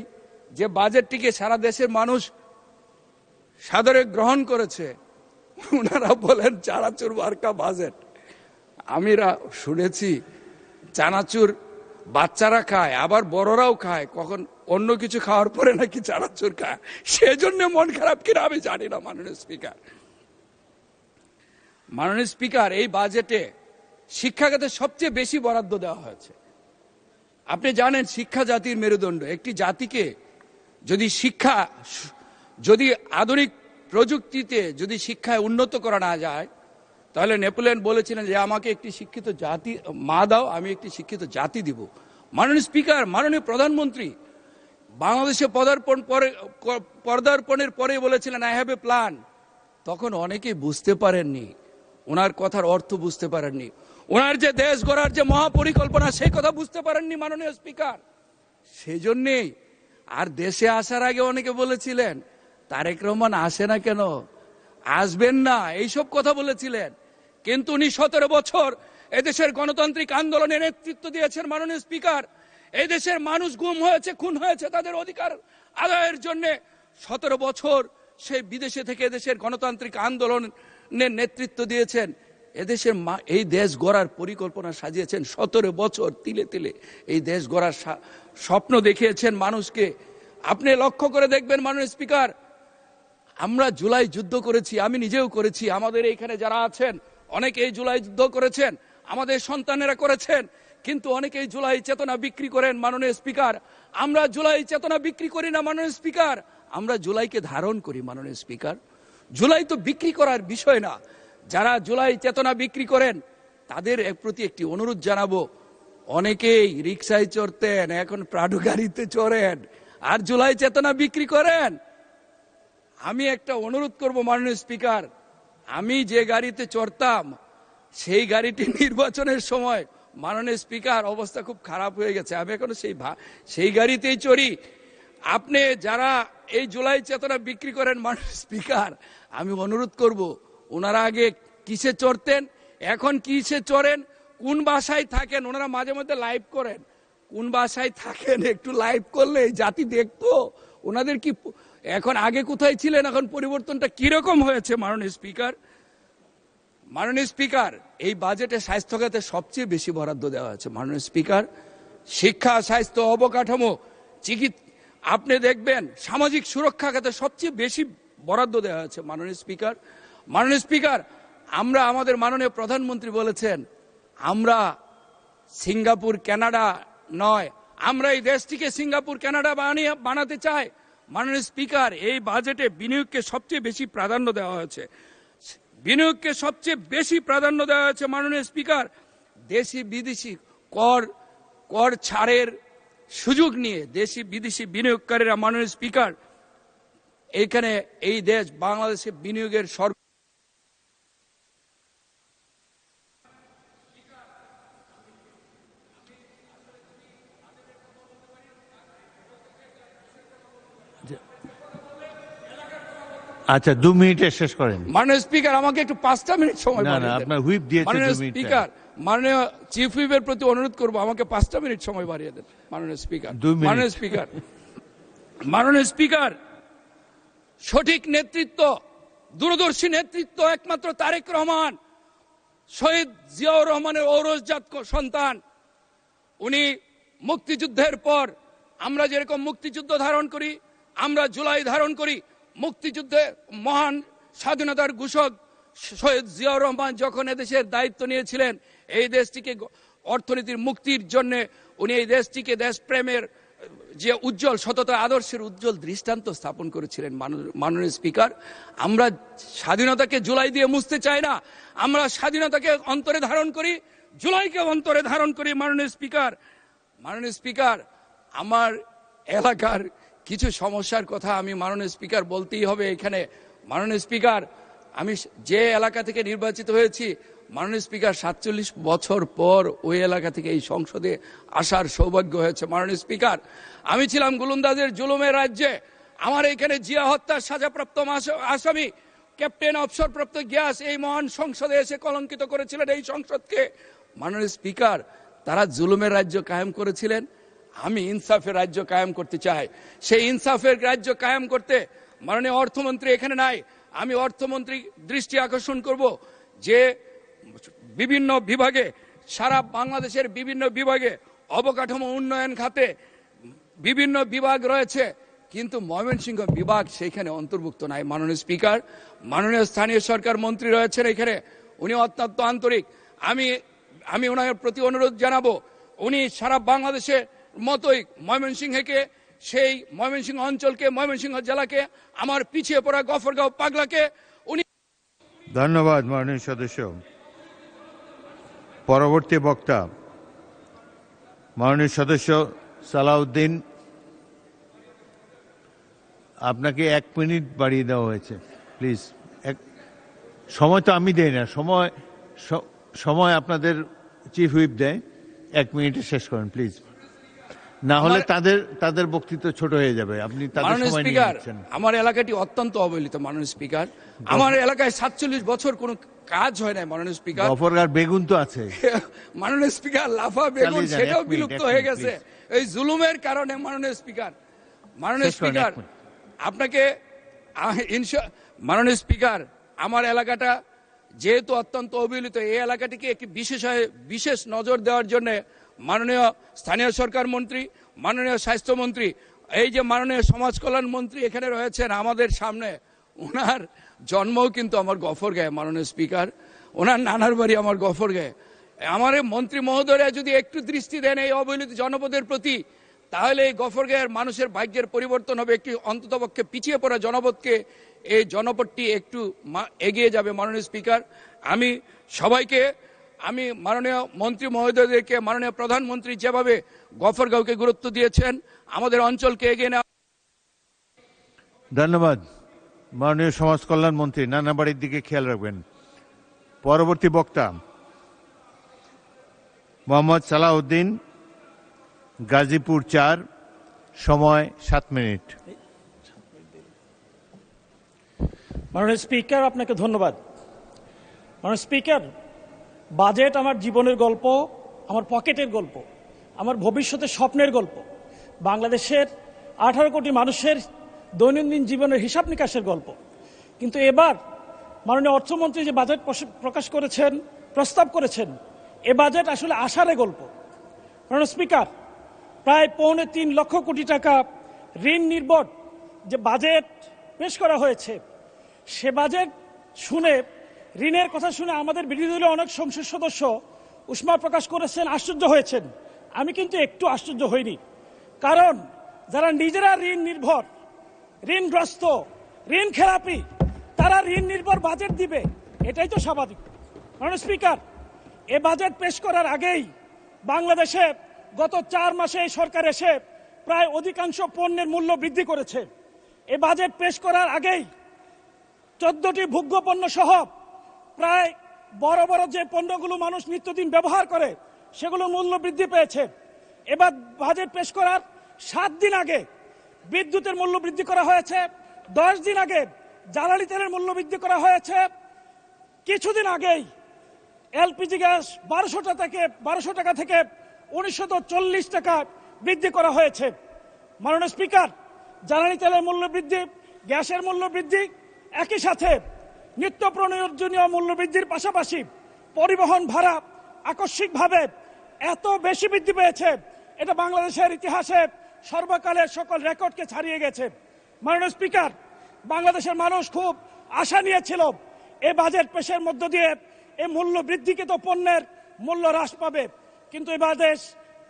যে বাজেটটিকে সারা দেশের মানুষ সাদরে গ্রহণ করেছে, ওনারা বলেন চানাচুর মার্কা বাজেট। আমি শুনেছি চানাচুর বাচ্চারা খায়, আবার বড়রাও খায়, কখন অন্য কিছু খাওয়ার পরে নাকি চানাচুর খায়, সেজন্য মন খারাপ কিনা আমি জানি না। মাননীয় স্পিকার, এই বাজেটে শিক্ষা খাতে সবচেয়ে বেশি বরাদ্দ দেওয়া হয়েছে। আপনি জানেন শিক্ষা জাতির মেরুদণ্ড। একটি জাতিকে যদি আধুনিক প্রযুক্তিতে যদি শিক্ষায় উন্নত করা না যায়, তাহলে নেপোলিয়ন বলেছিলেন যে আমাকে একটি শিক্ষিত জাতি মা দাও, আমি একটি শিক্ষিত জাতি দিব। মাননীয় স্পিকার, মাননীয় প্রধানমন্ত্রী বাংলাদেশে পদার্পণের পরে বলেছিলেন আই হ্যাভ এ প্ল্যান। তখন অনেকেই বুঝতে পারেননি, ওনার কথার অর্থ বুঝতে পারেননি, ওনার যে দেশ গড়ার যে মহাপরিকল্পনা সেই কথা বুঝতে পারেননি মাননীয় স্পিকার। সেই জন্যেই আর দেশে আসার আগে অনেকে বলেছিলেন তারেক রহমান আসে না কেন, আসবেন না, এইসব কথা বলেছিলেন। কিন্তু উনি 17 বছর এদেশের গণতান্ত্রিক আন্দোলনে নেতৃত্ব দিয়েছেন মাননীয় স্পিকার। এই দেশের মানুষ গুম হয়েছে, খুন হয়েছে তাদের অধিকার আদায়ের জন্য। 17 বছর সেই বিদেশে থেকে এদেশের গণতান্ত্রিক আন্দোলনের নেতৃত্ব দিয়েছেন। এদেশের এই দেশ গড়ার পরিকল্পনা সাজিয়েছেন। 17 বছর তিলে তিলে এই দেশ গড়ার স্বপ্ন দেখিয়েছেন মানুষকে। আপনি লক্ষ্য করে দেখবেন মাননীয় স্পিকার, আমরা জুলাই যুদ্ধ করেছি, আমি নিজেও করেছি, আমাদের এইখানে যারা আছেন অনেকে এই জুলাই যুদ্ধ করেছেন, আমাদের সন্তানেরা করেছেন। কিন্তু অনেকেই জুলাই চেতনা বিক্রি করেন মাননীয় স্পিকার। আমরা জুলাই চেতনা বিক্রি করি না মাননীয় স্পিকার, আমরা জুলাইকে ধারণ করি মাননীয় স্পিকার। জুলাই তো বিক্রি করার বিষয় না। যারা জুলাই চেতনা বিক্রি করেন তাদের প্রতি একটি অনুরোধ জানাবো, অনেকেই রিক্সায় চড়তেন, এখন প্রাডো গাড়িতে চড়েন আর জুলাই চেতনা বিক্রি করেন। আমি একটা অনুরোধ করব মাননীয় স্পিকার, আমি যে গাড়িতে চড়তাম সেই গাড়িটি নির্বাচনের সময় মাননীয় স্পিকার অবস্থা খুব খারাপ হয়ে গেছে, আমি এখন সেই গাড়িতেই চড়ি। আপনি যারা এই জুলাই চেতনা বিক্রি করেন মাননীয় স্পিকার, আমি অনুরোধ করব ওনারা আগে কিসে চড়তেন, এখন কিসে চড়েন, কোন বাসায় থাকেন, ওনারা মাঝে মধ্যে লাইভ করেন, কোন বাসায় থাকেন একটু লাইভ করলে এই জাতি দেখতো ওনাদের কি এখন আগে কোথায় ছিলেন, এখন পরিবর্তনটা কিরকম হয়েছে। মাননীয় স্পিকার, এই বাজেটে স্বাস্থ্য খাতে সবচেয়ে বেশি বরাদ্দ দেওয়া হয়েছে মাননীয় স্পিকার। শিক্ষা, স্বাস্থ্য, অবকাঠামো, চিকিৎসা, আপনি দেখবেন সামাজিক সুরক্ষা খাতে সবচেয়ে বেশি বরাদ্দ দেওয়া হয়েছে মাননীয় স্পিকার। আমরা, আমাদের মাননীয় প্রধানমন্ত্রী বলেছেন আমরা সিঙ্গাপুর কানাডা নয়, আমরা এই দেশটিকে সিঙ্গাপুর কানাডা বানাতে চাই। মাননীয় স্পিকার, এই বাজেটে বিনিয়োগকে সবচেয়ে বেশি প্রাধান্য দেওয়া হয়েছে, মাননীয় স্পিকার। দেশি বিদেশি কর ছাড়ের সুযোগ নিয়ে দেশি বিদেশি বিনিয়োগকারীরা মাননীয় স্পিকার এইখানে এই দেশ বাংলাদেশে বিনিয়োগের আচ্ছা 2 মিনিটে শেষ করেন। মাননীয় স্পিকার, আমাকে একটু 5টা মিনিট সময় না না, আপনার হুইপ দিয়েছে 2 মিনিট। স্পিকার, মাননীয় চিফ হুইপের প্রতি অনুরোধ করব আমাকে 5টা মিনিট সময় বাড়িয়ে দেন মাননীয় স্পিকার। 2 মিনিট। মাননীয় স্পিকার, সঠিক নেতৃত্ব, দূরদর্শী নেতৃত্ব একমাত্র তারেক রহমান, শহীদ জিয়াউর রহমানের ঔরসজাত সন্তান। উনি মুক্তিযুদ্ধের পর আমরা যেরকম মুক্তিযুদ্ধ ধারণ করি, আমরা জুলাই ধারণ করি, মুক্তিযুদ্ধে মহান স্বাধীনতার ঘোষক শহীদ জিয়াউর রহমান যখন এদেশের দায়িত্ব নিয়েছিলেন, এই দেশটিকে অর্থনীতির মুক্তির জন্য উনি এই দেশটিকে দেশপ্রেমের যে উজ্জ্বল সততা আদর্শের উজ্জ্বল দৃষ্টান্ত স্থাপন করেছিলেন। মাননীয় স্পিকার, আমরা স্বাধীনতাকে জুলাই দিয়ে মুছতে চাই না, আমরা স্বাধীনতাকে অন্তরে ধারণ করি, জুলাইকে অন্তরে ধারণ করি। মাননীয় স্পিকার, আমার এলাকার কিছু সমস্যার কথা আমি মাননীয় স্পিকার বলতেই হবে এখানে। মাননীয় স্পিকার, আমি যে এলাকা থেকে নির্বাচিত হয়েছি, মাননীয় স্পিকার 47 বছর পর ওই এলাকা থেকে এই সংসদে আসার সৌভাগ্য হয়েছে। মাননীয় স্পিকার, আমি ছিলাম গোলন্দাজের জুলুমের রাজ্যে। আমার এখানে জিয়া হত্যার সাজাপ্রাপ্ত আসামি ক্যাপ্টেন অবসরপ্রাপ্ত গিয়াস এই মহান সংসদে এসে কলঙ্কিত করেছিলেন এই সংসদকে। মাননীয় স্পিকার, তারা জুলুমের রাজ্য কায়েম করেছিলেন, আমি ইনসাফের রাজ্য কায়েম করতে চাই। সেই ইনসাফের রাজ্য কায়েম করতে মাননীয় অর্থমন্ত্রী এখানে নাই, আমি অর্থমন্ত্রী দৃষ্টি আকর্ষণ করব যে বিভিন্ন বিভাগে, সারা বাংলাদেশের বিভিন্ন বিভাগে, অবকাঠামো উন্নয়ন খাতে বিভিন্ন বিভাগ রয়েছে, কিন্তু ময়মনসিংহ বিভাগ সেইখানে অন্তর্ভুক্ত নাই। মাননীয় স্পিকার, মাননীয় স্থানীয় সরকার মন্ত্রী রয়েছেন এখানে, উনি অত্যন্ত আন্তরিক। আমি ওনার প্রতি অনুরোধ জানাবো, উনি সারা বাংলাদেশের মতোই ময়মনসিংহকে, সেই ময়মনসিংহ অঞ্চলকে, ময়মনসিংহ জেলাকে, আমার পিছিয়ে পড়া গফরগাঁও পাগলাকে উনি। ধন্যবাদ মাননীয় সদস্য। পরবর্তী বক্তা মাননীয় সদস্য সালাউদ্দিন, আপনাকে 1 মিনিট বাড়িয়ে দেওয়া হয়েছে, প্লিজ। সময় তো আমি দেই না, সময় আপনাদের চিফ হুইপ দেয়। 1 মিনিটে শেষ করেন প্লিজ, না হলে তাদের বক্তৃতা ছোট হয়ে যাবে। আপনি তাদের সময় নিয়ে নিচ্ছেন। আমার এলাকাটি অত্যন্ত অবহেলিত মাননীয় স্পিকার, আমার এলাকায় 47 বছর কোনো কাজ হয় না মাননীয় স্পিকার। গফরগাঁও বেগুন তো আছে মাননীয় স্পিকার, লাফা বেগুন সেটাও বিলুপ্ত হয়ে গেছে এই জুলুমের কারণে। মাননীয় স্পিকার, আপনাকে মাননীয় স্পিকার, আমার এলাকাটা যেহেতু অত্যন্ত অবহেলিত, এই এলাকাটিকে একটি বিশেষ নজর দেওয়ার জন্য মাননীয় স্থানীয় সরকার মন্ত্রী, মাননীয় স্বাস্থ্যমন্ত্রী, এই যে মাননীয় সমাজ কল্যাণ মন্ত্রী এখানে রয়েছেন আমাদের সামনে, ওনার জন্মও কিন্তু আমার গফরগাঁয়ে। মাননীয় স্পিকার, ওনার নানার বাড়ি আমার গফরগাঁয়ে। আমার এই মন্ত্রী মহোদয়রা যদি একটু দৃষ্টি দেন এই অবহেলিত জনপদের প্রতি, তাহলে এই গফরগাঁয়ের মানুষের ভাগ্যের পরিবর্তন হবে। একটি অন্ততপক্ষে পিছিয়ে পড়া জনপদকে এই জনপদটি একটু এগিয়ে যাবে। মাননীয় স্পিকার, আমি মাননীয় মন্ত্রী মহোদয়দেরকে, মাননীয় প্রধানমন্ত্রী যেভাবে গফরগাঁওকে গুরুত্ব দিয়েছেন, আমাদের অঞ্চলকে এগিয়ে নেওয়া। ধন্যবাদ মাননীয় সমাজ কল্যাণ মন্ত্রী, নানাবাড়ির দিকে খেয়াল রাখবেন। পরবর্তী বক্তা মোহাম্মদ সালাউদ্দিন, গাজীপুর 4, সময় 7 মিনিট। মাননীয় স্পিকার, আপনাকে ধন্যবাদ। মাননীয় স্পিকার, বাজেট আমার জীবনের গল্প, আমার পকেটের গল্প, আমার ভবিষ্যতের স্বপ্নের গল্প, বাংলাদেশের 18 কোটি মানুষের দৈনন্দিন জীবনের হিসাব নিকাশের গল্প। কিন্তু এবার মাননীয় অর্থমন্ত্রী যে বাজেট প্রস্তাব করেছেন, এ বাজেট আসলে আশারে গল্প। মাননীয় স্পিকার, প্রায় 3.25 লক্ষ কোটি টাকা ঋণ নির্ভর যে বাজেট পেশ করা হয়েছে, সে বাজেট শুনে, ঋণের কথা শুনে আমাদের বিরোধী দলের অনেক সংসদ সদস্য উষ্মা প্রকাশ করেছেন, আশ্চর্য হয়েছেন। আমি কিন্তু একটু আশ্চর্য হইনি, কারণ যারা নিজেরা ঋণ নির্ভর, ঋণগ্রস্ত, ঋণ খেলাপি, তারা ঋণ নির্ভর বাজেট দিবে, এটাই তো স্বাভাবিক। মাননীয় স্পিকার, এ বাজেট পেশ করার আগেই বাংলাদেশে গত 4 মাসে এই সরকার এসে প্রায় অধিকাংশ পণ্যের মূল্য বৃদ্ধি করেছে। এ বাজেট পেশ করার আগেই 14টি ভোগ্য পণ্য সহ প্রায় বড় বড় যে পণ্যগুলো মানুষ নিত্যদিন ব্যবহার করে সেগুলোর মূল্য বৃদ্ধি পেয়েছে। এবার বাজেট পেশ করার 7 দিন আগে বিদ্যুতের মূল্য বৃদ্ধি করা হয়েছে, 10 দিন আগে জ্বালানি তেলের মূল্য বৃদ্ধি করা হয়েছে, কিছুদিন আগেই এলপিজি গ্যাস 1200 টাকা থেকে 1940 টাকা বৃদ্ধি করা হয়েছে। মাননীয় স্পিকার, জ্বালানি তেলের মূল্য বৃদ্ধি, গ্যাসের মূল্য বৃদ্ধি, একই সাথে নিত্য প্রয়োজনীয় মূল্য বৃদ্ধির পাশাপাশি পরিবহন ভাড়া আকস্মিকভাবে এত বেশি বৃদ্ধি পেয়েছে, এটা বাংলাদেশের ইতিহাসে সর্বকালের সকল রেকর্ডকে ছাড়িয়ে গেছে। মাননীয় স্পিকার, বাংলাদেশের মানুষ খুব আশা নিয়েছিল এই বাজেট পেশের মধ্য দিয়ে এই মূল্য বৃদ্ধিকৃত পণ্যের মূল্য হ্রাস পাবে, কিন্তু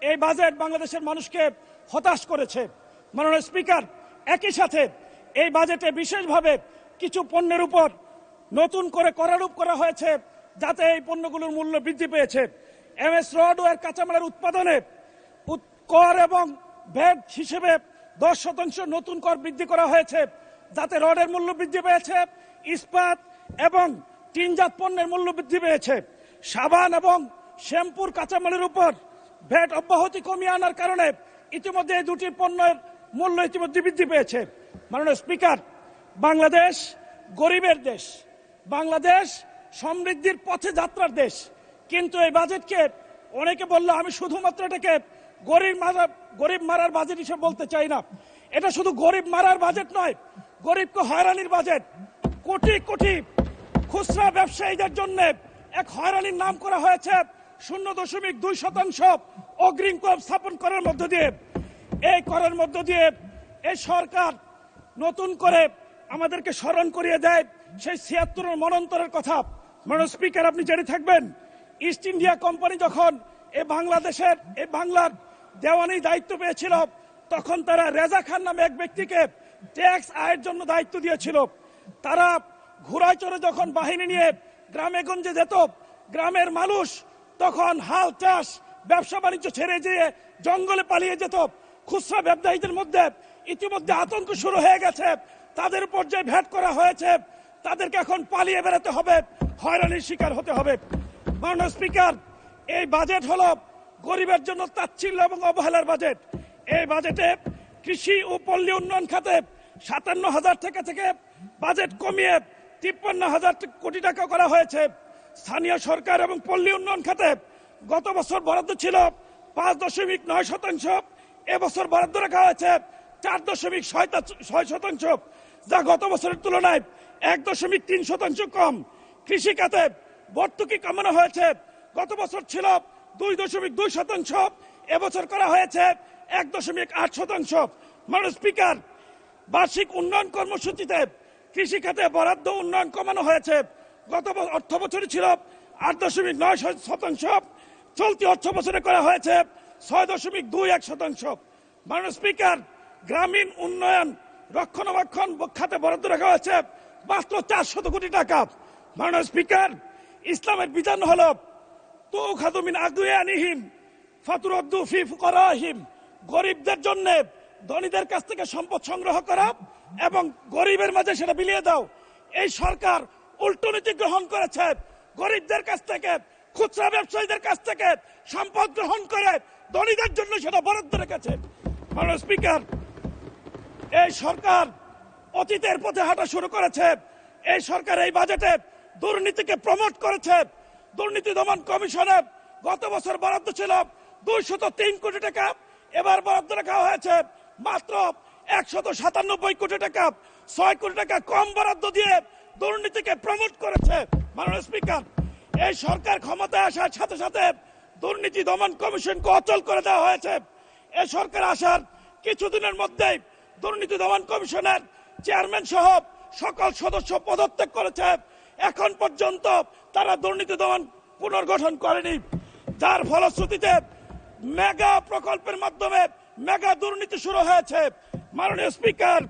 এই বাজেট বাংলাদেশের মানুষকে হতাশ করেছে। মাননীয় স্পিকার, একই সাথে এই বাজেটে বিশেষভাবে কিছু পণ্যের উপর নতুন করে করারোপ করা হয়েছে, যাতে এই পণ্যগুলোর মূল্য বৃদ্ধি পেয়েছে। এমএস রড ও এর কাঁচামালের উৎপাদনে কর এবং ভ্যাট হিসেবে 10% নতুন কর বৃদ্ধি করা হয়েছে, যাতে রডের মূল্য বৃদ্ধি পেয়েছে, ইস্পাত এবং টিনজাত পণ্যের মূল্য বৃদ্ধি পেয়েছে। সাবান এবং শ্যাম্পুর কাঁচামালের উপর ভ্যাট অব্যাহতি কমিয়ে আনার কারণে ইতিমধ্যে এই দুটি পণ্যের মূল্য ইতিমধ্যে বৃদ্ধি পেয়েছে। মাননীয় স্পিকার, বাংলাদেশ গরিবের দেশ, বাংলাদেশ সমৃদ্ধির পথে যাত্রার দেশ, কিন্তু এই বাজেটকে অনেকে বললো, আমি শুধুমাত্র এটাকে গরিব মারার বাজেট হিসেবে বলতে চাই না। এটা শুধু গরিব মারার বাজেট নয়, গরিবকে হয়রানির বাজেট। কোটি কোটি খুচরা ব্যবসায়ীদের জন্য এক হয়রানির নাম করা হয়েছে 0.2% অগ্রিম কর স্থাপন করার মধ্য দিয়ে। এই করের মধ্য দিয়ে এই সরকার নতুন করে আমাদেরকে স্মরণ করিয়ে দেয় সেই 76 মনন্তরের কথা। মাননীয় স্পিকার, আপনি জেনে থাকবেন, ইস্ট ইন্ডিয়া কোম্পানি যখন এই বাংলার দেওয়ানি দায়িত্ব পেয়েছিল, তখন তারা রেজা খান নামে এক ব্যক্তিকে ট্যাক্স আয়ের জন্য দায়িত্ব দিয়েছিল। তারা ঘোড়ায় চড়ে যখন বাহিনী নিয়ে গ্রামে গঞ্জে যেত, গ্রামের মানুষ তখন হাল চাষ ব্যবসা বাণিজ্য ছেড়ে দিয়ে জঙ্গলে পালিয়ে যেত। খুচরা ব্যবসায়ীদের মধ্যে ইতিমধ্যে আতঙ্ক শুরু হয়ে গেছে, তাদের উপর যে ভ্যাট করা হয়েছে, তাদেরকে এখন পালিয়ে বেড়াতে হবে, হয়রানির শিকার হতে হবে। মাননীয় স্পিকার, এই বাজেট হলো গরিবের জন্য তাচ্ছিল্য এবং অবহেলার বাজেট। এই বাজেটে কৃষি ও পল্লী উন্নয়ন খাতে 57,000 থেকে বাজেট কমিয়ে 53,000 কোটি টাকা করা হয়েছে। স্থানীয় সরকার এবং পল্লী উন্নয়ন খাতে গত বছর বরাদ্দ ছিল 5.9%, এবছর বরাদ্দ রাখা হয়েছে 4.6%, যা গত বছরের তুলনায় 1.3% কম। কৃষি খাতে ভর্তুকি কমানো হয়েছে, গত বছর ছিল 2.2%, এবছর করা হয়েছে 1.8%। মাননীয় স্পিকার, বার্ষিক উন্নয়ন কর্মসূচিতে কৃষি খাতে বরাদ্দ উন্নয়ন কমানো হয়েছে, গত অর্থ বছরে ছিল 8.9%, চলতি অর্থ বছরে করা হয়েছে 6.21%। মাননীয় স্পিকার, গ্রামীণ উন্নয়ন রক্ষণাবেক্ষণ খাতে বরাদ্দ রাখা হয়েছে মাত্র 400 কোটি টাকা। মাননীয় স্পিকার, ইসলামের বিধান হল তুখাযু মিন আগনিয়াহিম ফাতুরাদ্দু ফি ফুকারাহিম, গরিবদের জন্য ধনীদের কাছ থেকে সম্পদ সংগ্রহ করা এবং গরিবের মাঝে সেটা বিলিয়ে দাও। এই সরকার উল্টো নীতি গ্রহণ করেছে, গরিবদের কাছ থেকে, খুচরা ব্যবসায়ীদের কাছ থেকে সম্পদ গ্রহণ করে ধনীদের জন্য সেটা বরাদ্দ রেখেছে। মাননীয় স্পিকার, এই সরকার অতীতের পথে হাঁটা শুরু করেছে। এই সরকার এই বাজেটে দুর্নীতিকে প্রমোট করেছে। দুর্নীতি দমন কমিশনে গত বছর বরাদ্দ ছিল 203 কোটি টাকা, এবার বরাদ্দ রাখা হয়েছে মাত্র 197 কোটি টাকা। 6 কোটি টাকা কম বরাদ্দ দিয়ে দুর্নীতিকে প্রমোট করেছে। মাননীয় স্পিকার, এই সরকার ক্ষমতায় আসার সাথে সাথে দুর্নীতি দমন কমিশনকে অচল করে দেওয়া হয়েছে। এই সরকার আসার কিছুদিনের মধ্যেই দুর্নীতি দমন কমিশনের চেয়ারম্যান সহ সকল সদস্য পদত্যাগ করেছে। এখন পর্যন্ত তারা দুর্নীতি দমন পুনর্গঠন করেনি, যার ফলশ্রুতিতে মেগা প্রকল্পের মাধ্যমে মেগা দুর্নীতি শুরু হয়েছে। মাননীয় স্পিকার,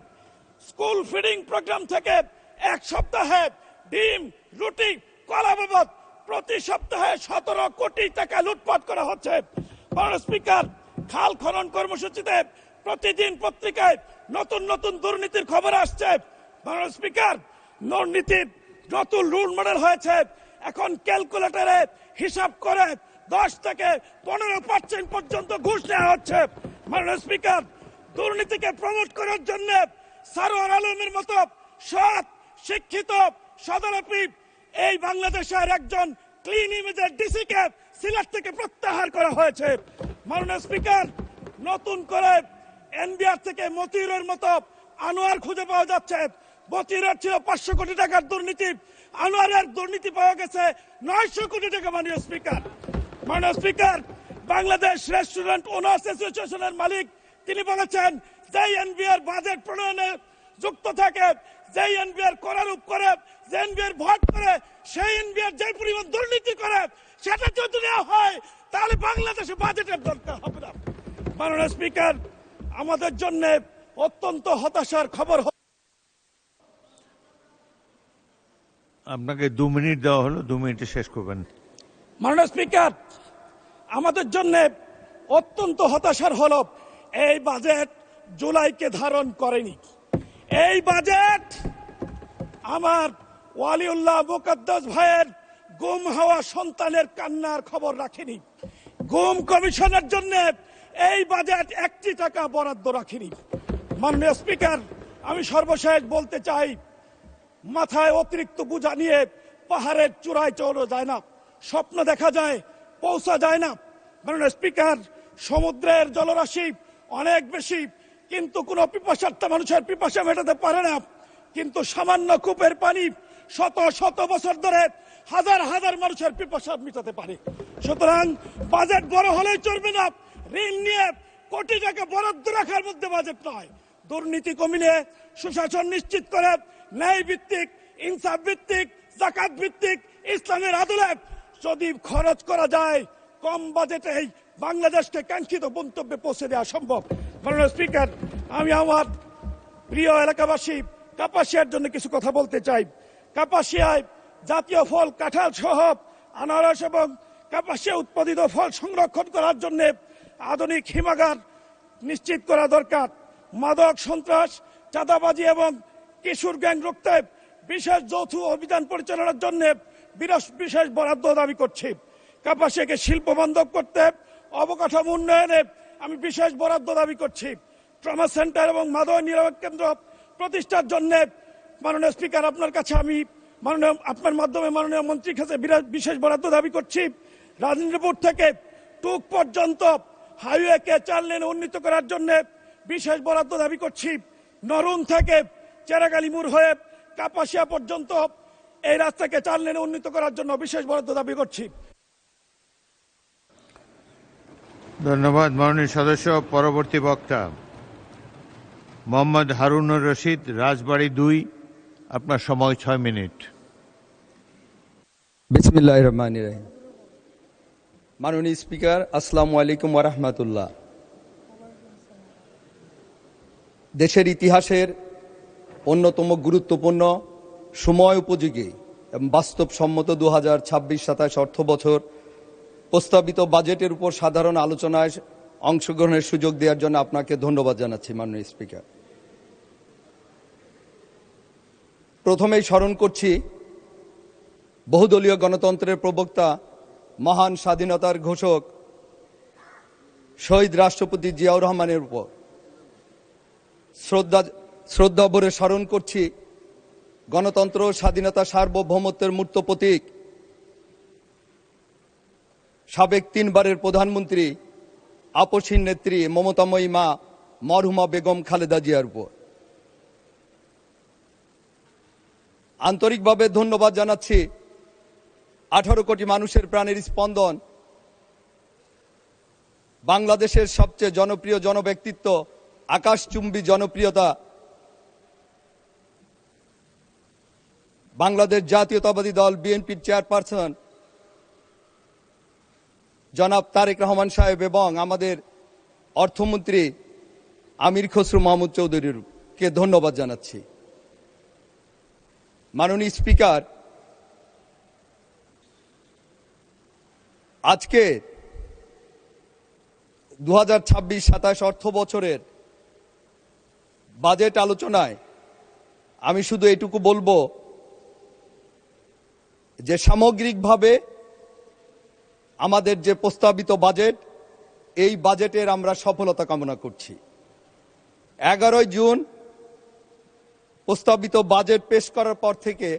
স্কুল ফিডিং প্রোগ্রাম থেকে এক সপ্তাহে ডিম, রুটি, কলা বাবদ প্রতি সপ্তাহে 17 কোটি টাকা লুটপাট করা হচ্ছে। মাননীয় স্পিকার, খাল খনন কর্মসূচিতে প্রতিদিন পত্রিকায় নতুন নতুন দুর্নীতির খবর আসছে। মাননীয় স্পিকার, দুর্নীতির নতুন রুল মডেল হয়েছে। এখন ক্যালকুলেটরে হিসাব করে 10 থেকে 15% পর্যন্ত ঘুষ নেওয়া হচ্ছে। মাননীয় স্পিকার, দুর্নীতিকে প্রমোট করার জন্য সারোয়ার আলমের মতো সৎ, শিক্ষিত, সদরপি এই বাংলাদেশের একজন ক্লিন ইমেজের ডিসিকে সিলেট থেকে প্রত্যাহার করা হয়েছে। মাননীয় স্পিকার, নতুন করে এনবিআর থেকে মতিউরের মতো আনোয়ার খুঁজে পাওয়া যাচ্ছে। মতিউরের ছিল 500 কোটি টাকার দুর্নীতি, আনোয়ারের দুর্নীতি পাওয়া গেছে 900 কোটি টাকা। মাননীয় স্পিকার, বাংলাদেশ রেস্টুরেন্ট ওনার্স অ্যাসোসিয়েশনের মালিক তিনি বলেছেন, যেই এনবিআর বাজেট প্রণয়নে যুক্ত থাকে, যেই এনবিআর করারূপ করে, যে এনবিআর ভোট করে, সেই এনবিআর যে পরিমাণ দুর্নীতি করে সেটা যদি নেওয়া হয় তাহলে বাংলাদেশে বাজেটের দরকার হবে না। মাননীয় স্পিকার, আমাদের জন্য অত্যন্ত হতাশার খবর। আপনাকে 2 মিনিট দেওয়া হলো, 2 মিনিটে শেষ করবেন। মাননীয় স্পিকার, আমাদের জন্য অত্যন্ত হতাশার হলো এই বাজেট জুলাইকে ধারণ করেনি। এই বাজেট আমার ওয়ালিউল্লাহ মুকদ্দাস ভাইয়ের গুম হওয়া সন্তানের কান্নার খবর রাখেনি। গুম কমিশনের জন্য এই বাজেট 1 টাকা বরাদ্দ রাখেনি। মাননীয় স্পিকার, আমি সর্বশেষ বলতে চাই, মাথায় অতিরিক্ত বোঝা নিয়ে পাহাড়ের চূড়ায় চড়া যায় না, স্বপ্ন দেখা যায়, পৌঁছা যায় না। মাননীয় স্পিকার, সমুদ্রের জলরাশি অনেক বেশি, কিন্তু কোন পিপাসার্থ মানুষের পিপাসা মেটাতে পারে না। কিন্তু সামান্য কূপের পানি শত শত বছর ধরে হাজার হাজার মানুষের পিপাসা মেটাতে পারে। সুতরাং বাজেট বড় হলেই চলবে না, ঋণ নিয়ে কোটি টাকা বরাদ্দ রাখার মধ্যে বাজেট নয়। দুর্নীতি কমিয়ে সুশাসন নিশ্চিত করে ন্যায় ভিত্তিক, ইনসাফ ভিত্তিক, জাকাত ভিত্তিক ইসলামের আদলে যদি খরচ করা যায়, কম বাজেটেই বাংলাদেশকে কাঙ্ক্ষিত গন্তব্যে পৌঁছে দেওয়া সম্ভব। মাননীয় স্পিকার, আমি আমার প্রিয় এলাকাবাসী কাপাসিয়ার জন্য কিছু কথা বলতে চাই। কাপাসিয়ায় জাতীয় ফল কাঁঠাল সহ আনারস এবং কাপাসিয়া উৎপাদিত ফল সংরক্ষণ করার জন্য আধুনিক হিমাগার নিশ্চিত করা দরকার। মাদক, সন্ত্রাস, চাঁদাবাজি এবং কিশোর গ্যাং রুখতে বিশেষ যৌথ অভিযান পরিচালনার জন্য বিশেষ বরাদ্দ দাবি করছি। কাপাসিয়াকে শিল্প বান্ধব করতে অবকাঠামো উন্নয়নে আমি বিশেষ বরাদ্দ দাবি করছি। ট্রমা সেন্টার এবং মাদক নিরাপদ কেন্দ্র প্রতিষ্ঠার জন্য মাননীয় স্পিকার, আপনার কাছে আমি আপনার মাধ্যমে মাননীয় মন্ত্রীর কাছে বিশেষ বরাদ্দ দাবি করছি। রাজেন্দ্রপুর থেকে টুক পর্যন্ত হাইওয়েকে 4 লেনে উন্নীত করার জন্য বিশেষ বরাদ্দ দাবি করছি। নরুন থেকে চেরাগালি মোড় হয়ে কাপাসিয়া পর্যন্ত এই রাস্তাকে 4 লেনে উন্নীত করার জন্য বিশেষ বরাদ্দ দাবি করছি। ধন্যবাদ মাননীয় সদস্য। পরবর্তী বক্তা মোহাম্মদ হারুনুর রশিদ, রাজবাড়ী 2, আপনার সময় 6 মিনিট। বিসমিল্লাহির রহমানির রহিম। মাননীয় স্পিকার, আসসালামু আলাইকুম ওয়া রাহমাতুল্লাহ। দেশের ইতিহাসের অন্যতম গুরুত্বপূর্ণ, সময় উপযোগী এবং বাস্তবসম্মত 2026-27 অর্থ বছর প্রস্তাবিত বাজেটের উপর সাধারণ আলোচনায় অংশগ্রহণের সুযোগ দেওয়ার জন্য আপনাকে ধন্যবাদ জানাচ্ছি মাননীয় স্পিকার। প্রথমেই স্মরণ করছি বহুদলীয় গণতন্ত্রের প্রবক্তা, মহান স্বাধীনতার ঘোষক শহীদ রাষ্ট্রপতি জিয়াউর রহমানের উপর শ্রদ্ধা ভরে স্মরণ করছি গণতন্ত্র, স্বাধীনতা, সার্বভৌমত্বের মূর্ত প্রতীক সাবেক 3 বারের প্রধানমন্ত্রী, আপসীন নেত্রী মমতাময়ী মা মরহুমা বেগম খালেদা জিয়ার উপর। আন্তরিকভাবে ধন্যবাদ জানাচ্ছি 18 কোটি মানুষের প্রাণের স্পন্দন, বাংলাদেশের সবচেয়ে জনপ্রিয় জনব্যক্তিত্ব, আকাশচুম্বী জনপ্রিয়তা, বাংলাদেশ জাতীয়তাবাদী দল বিএনপির চেয়ারপারসন জনাব তারেক রহমান সাহেব এবং আমাদের অর্থমন্ত্রী আমির খসরু মাহমুদ চৌধুরীকে ধন্যবাদ জানাচ্ছি। মাননীয় স্পিকার, আজকে 2026-27 অর্থ বছরের বাজেট আলোচনায় আমি শুধু এটুকু বলবো যে সামগ্রিকভাবে আমাদের যে প্রস্তাবিত বাজেট, এই বাজেটের আমরা সফলতা কামনা করছি। 11 জুন প্রস্তাবিত বাজেট পেশ করার পর থেকে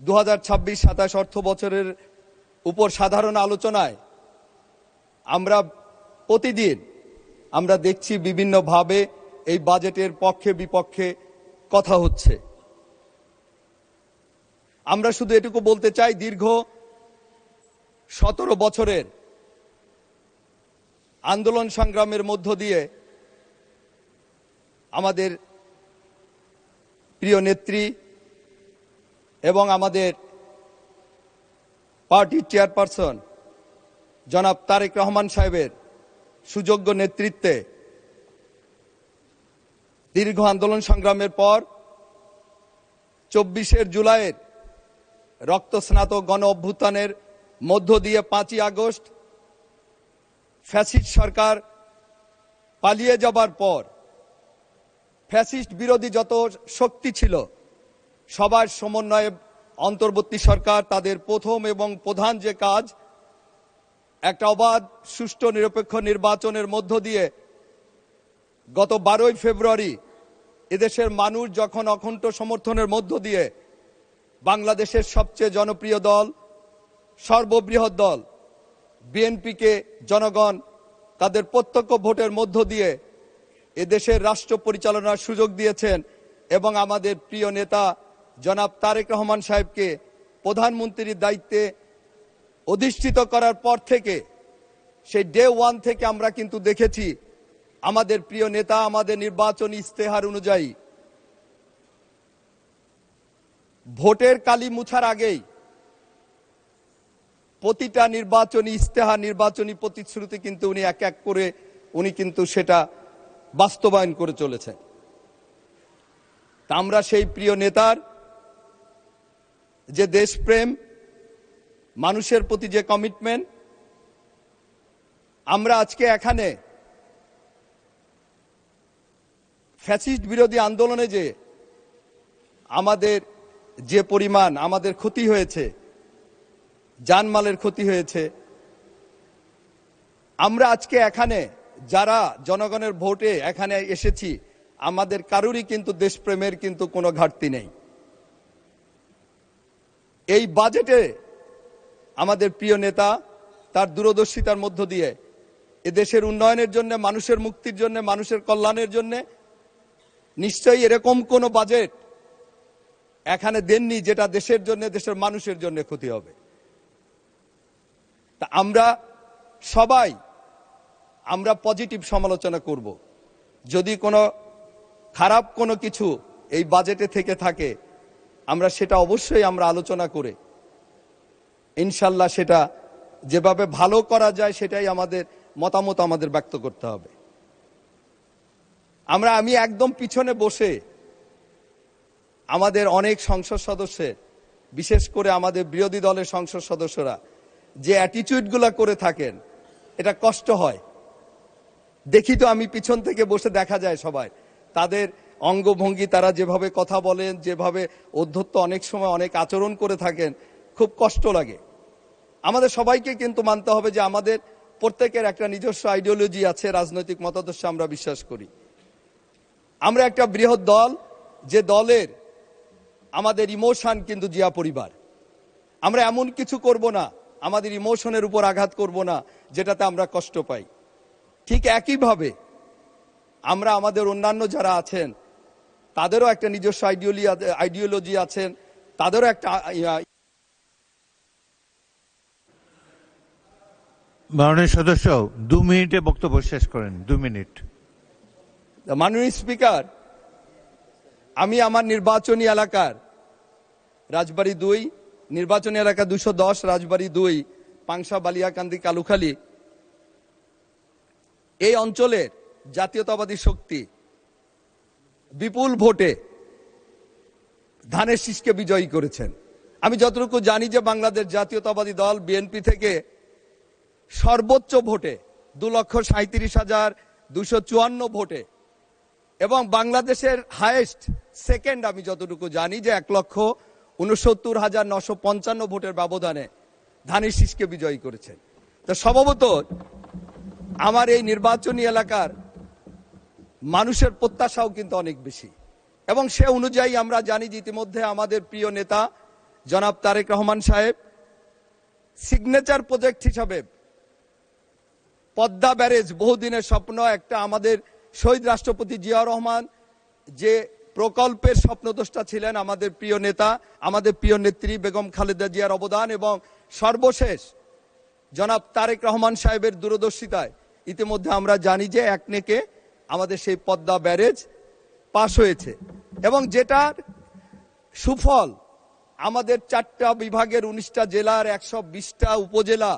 2026-27 অর্থ বছরের উপর সাধারণ আলোচনায় আমরা প্রতিদিন আমরা দেখছি বিভিন্নভাবে এই বাজেটের পক্ষে বিপক্ষে কথা হচ্ছে। আমরা শুধু এটুকু বলতে চাই, দীর্ঘ 17 বছরের আন্দোলন সংগ্রামের মধ্য দিয়ে আমাদের প্রিয় নেত্রী এবং আমাদের পার্টির চেয়ারপারসন জনাব তারেক রহমান সাহেবের সুযোগ্য নেতৃত্বে দীর্ঘ আন্দোলন সংগ্রামের পর 24 জুলাইয়ের রক্তস্নাত গণ অভ্যুত্থানের মধ্য দিয়ে 5ই আগস্ট ফ্যাসিস্ট সরকার পালিয়ে যাবার পর ফ্যাসিস্ট বিরোধী যত শক্তি ছিল সবার সমন্বয়ে অন্তর্বর্তী সরকার তাদের প্রথম এবং প্রধান যে কাজ, একটা অবাধ সুষ্ঠু নিরপেক্ষ নির্বাচনের মধ্য দিয়ে গত 12ই ফেব্রুয়ারি এদেশের মানুষ যখন অকুণ্ঠ সমর্থনের মধ্য দিয়ে বাংলাদেশের সবচেয়ে জনপ্রিয় দল, সর্ববৃহৎ দল বিএনপিকে জনগণ তাদের প্রত্যক্ষ ভোটের মধ্য দিয়ে এদেশের রাষ্ট্র পরিচালনার সুযোগ দিয়েছেন এবং আমাদের প্রিয় নেতা জনাব তারেক রহমান সাহেবকে প্রধানমন্ত্রীর দায়িত্বে অধিষ্ঠিত করার পর থেকে সেই ডে 1 থেকে আমরা কিন্তু দেখেছি আমাদের প্রিয় নেতা আমাদের নির্বাচনী ইস্তেহার অনুযায়ী ভোটের কালি মুছার আগেই প্রতিটা নির্বাচনী ইস্তেহার, নির্বাচনী প্রতিশ্রুতি কিন্তু উনি এক এক করে উনি কিন্তু সেটা বাস্তবায়ন করে চলেছেন। তা আমরা সেই প্রিয় নেতার যে দেশপ্রেম, মানুষের প্রতি যে কমিটমেন্ট, আমরা আজকে এখানে ফ্যাসিস্ট বিরোধী আন্দোলনে যে আমাদের যে পরিমাণ আমাদের ক্ষতি হয়েছে, জানমালের ক্ষতি হয়েছে, আমরা আজকে এখানে যারা জনগণের ভোটে এখানে এসেছি আমাদের কারোরই কিন্তু দেশপ্রেমের কিন্তু কোনো ঘাটতি নেই। এই বাজেটে আমাদের প্রিয় নেতা তার দূরদর্শিতার মধ্য দিয়ে এদেশের উন্নয়নের জন্য, মানুষের মুক্তির জন্য, মানুষের কল্যাণের জন্য নিশ্চয়ই এরকম কোনো বাজেট এখানে দেননি যেটা দেশের জন্য, দেশের মানুষের জন্য ক্ষতি হবে। তা আমরা সবাই আমরা পজিটিভ সমালোচনা করব। যদি কোনো খারাপ কোনো কিছু এই বাজেটে থেকে থাকে আমরা সেটা অবশ্যই আমরা আলোচনা করে ইনশাল্লাহ সেটা যেভাবে ভালো করা যায় সেটাই আমাদের মতামত আমাদের ব্যক্ত করতে হবে। আমি একদম পিছনে বসে আমাদের অনেক সংসদ সদস্যের, বিশেষ করে আমাদের বিরোধী দলের সংসদ সদস্যরা যে অ্যাটিটিউডগুলো করে থাকেন এটা কষ্ট হয়। দেখি তো আমি পিছন থেকে বসে দেখা যায় সবাই তাদের অঙ্গভঙ্গি, তারা যেভাবে কথা বলেন, যেভাবে অধ্যত্ত অনেক সময় অনেক আচরণ করে থাকেন, খুব কষ্ট লাগে। আমাদের সবাইকে কিন্তু মানতে হবে যে আমাদের প্রত্যেকের একটা নিজস্ব আইডিওলজি আছে, রাজনৈতিক মতাদর্শে আমরা বিশ্বাস করি। আমরা একটা বৃহৎ দল, যে দলের আমাদের ইমোশন কিন্তু জিয়া পরিবার। আমরা এমন কিছু করব না, আমাদের ইমোশনের উপর আঘাত করব না যেটাতে আমরা কষ্ট পাই। ঠিক একইভাবে আমরা আমাদের অন্যান্য যারা আছেন তাদেরও একটা নিজস্ব আইডিওলজি আছেন, তাদেরও একটা মাননীয় সদস্য 2 মিনিটে বক্তব্য শেষ করেন। 2 মিনিট। মাননীয় স্পিকার, আমি আমার নির্বাচনী এলাকার রাজবাড়ী 2 নির্বাচনী এলাকা 210 রাজবাড়ী 2 পাংশা বালিয়াকান্দি কালুখালী এই অঞ্চলের জাতীয়তাবাদী শক্তি বিপুল ভোটে ধানের শীষকে বিজয়ী করেছেন। আমি যতটুকু জানি যে বাংলাদেশ জাতীয়তাবাদী দল বিএনপি থেকে সর্বোচ্চ ভোটে 2,37,254 ভোটে এবং বাংলাদেশের হাইয়েস্ট সেকেন্ড আমি যতটুকু জানি যে 1,69,955 ভোটের ব্যবধানে ধানের শীষকে বিজয়ী করেছেন। তো স্বভাবত আমার এই নির্বাচনী এলাকার মানুষের প্রত্যাশাও কিন্তু অনেক বেশি এবং সে অনুযায়ী আমরা জানি যে ইতিমধ্যে আমাদের প্রিয় নেতা জনাব তারেক রহমান সাহেব সিগনেচার প্রজেক্ট হিসাবে পদ্মা ব্যারেজ বহুদিনের স্বপ্ন, একটা আমাদের শহীদ রাষ্ট্রপতি জিয়াউর রহমান যে প্রকল্পের স্বপ্নদ্রষ্টা ছিলেন, আমাদের প্রিয় নেতা, আমাদের প্রিয় নেত্রী বেগম খালেদা জিয়ার অবদান, এবং সর্বশেষ জনাব তারেক রহমান সাহেবের দূরদর্শিতায় ইতিমধ্যে আমরা জানি যে একনেকে আমাদের সেই পদ্মা ব্যারেজ পাশ হয়েছে, এবং যেটার সুফল আমাদের 4টা বিভাগের 19টা জেলার 120টা উপজেলা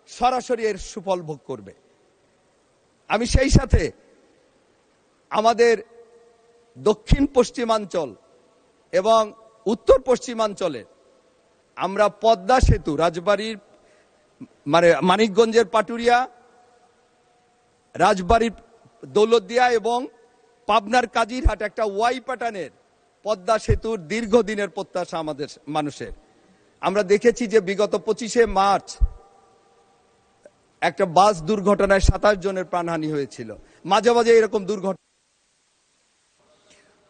সরাসরি এর সুফল ভোগ করবে। আমি সেই সাথে আমাদের দক্ষিণ পশ্চিমাঞ্চল এবং উত্তর পশ্চিমাঞ্চলে আমরা পদ্মা সেতু রাজবাড়ির মানিকগঞ্জের পাটুরিয়া, রাজবাড়ির দৌলতদিয়া এবং পাবনার কাজিরহাট একটা ওয়াই প্যাটার্নের পদ্মা সেতুর দীর্ঘদিনের প্রত্যাশা আমাদের মানুষের। আমরা দেখেছি যে বিগত 25শে মার্চ একটা বাস দুর্ঘটনায় 27 জনের প্রাণহানি হয়েছিল। মাঝে মাঝে এরকম দুর্ঘটনা।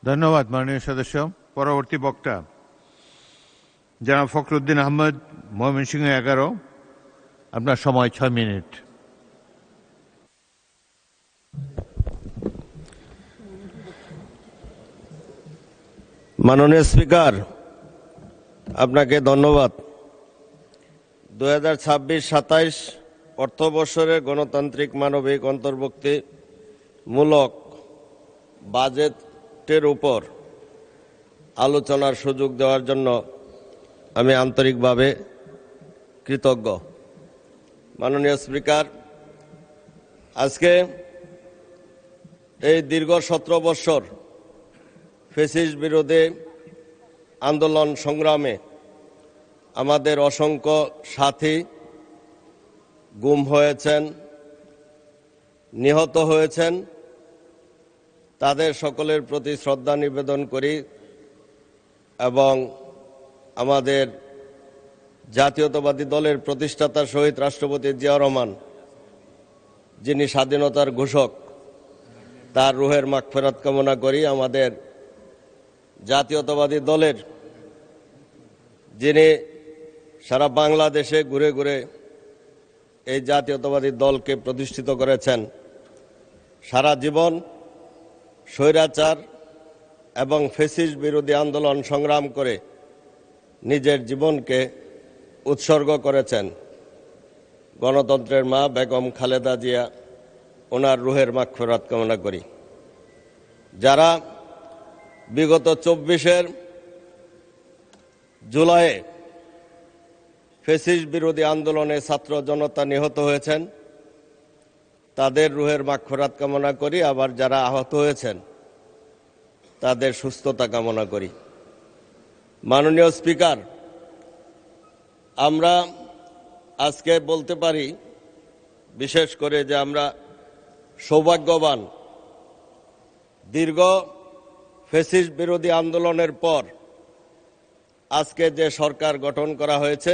ধন্যবাদ মাননীয় সদস্য। পরবর্তী বক্তা জনাব ফখরুদ্দিন আহমদ, ময়মনসিংহ 11। আপনার সময় 6 মিনিট। মাননীয় স্পিকার, আপনাকে ধন্যবাদ। 2026-27 অর্থবর্ষের গণতান্ত্রিক মানবিক অন্তর্ভুক্তিমূলক বাজেটের উপর আলোচনার সুযোগ দেওয়ার জন্য আমি আন্তরিকভাবে কৃতজ্ঞ। মাননীয় স্পিকার, আজকে এই দীর্ঘ 17 বৎসর ফ্যাসিস্ট বিরোধী আন্দোলন সংগ্রামে আমাদের অসংখ্য সাথী গুম হয়েছেন, নিহত হয়েছেন। তাদের সকলের প্রতি শ্রদ্ধা নিবেদন করি এবং আমাদের জাতীয়তাবাদী দলের প্রতিষ্ঠাতা শহীদ রাষ্ট্রপতি জিয়াউর রহমান, যিনি স্বাধীনতার ঘোষক, তার রুহের মাগফিরাত কামনা করি। আমাদের জাতীয়তাবাদী দলের যিনি সারা বাংলাদেশে ঘুরে ঘুরে এই জাতীয়তাবাদী দলকে প্রতিষ্ঠিত করেছেন, সারা জীবন স্বৈরাচার এবং ফ্যাসিস্ট বিরোধী আন্দোলন সংগ্রাম করে নিজের জীবনকে উৎসর্গ করেছেন, গণতন্ত্রের মা বেগম খালেদা জিয়া, ওনার রুহের মাগফিরাত কামনা করি। যারা বিগত 24 জুলাইয়ে ফ্যাসিস্ট বিরোধী আন্দোলনে ছাত্র জনতা নিহত হয়েছেন, তাদের রুহের মাগফিরাত কামনা করি। আবার যারা আহত হয়েছেন তাদের সুস্থতা কামনা করি। মাননীয় স্পিকার, আমরা আজকে বলতে পারি বিশেষ করে যে আমরা সৌভাগ্যবান। দীর্ঘ ফ্যাসিস্ট বিরোধী আন্দোলনের পর আজকে যে সরকার গঠন করা হয়েছে,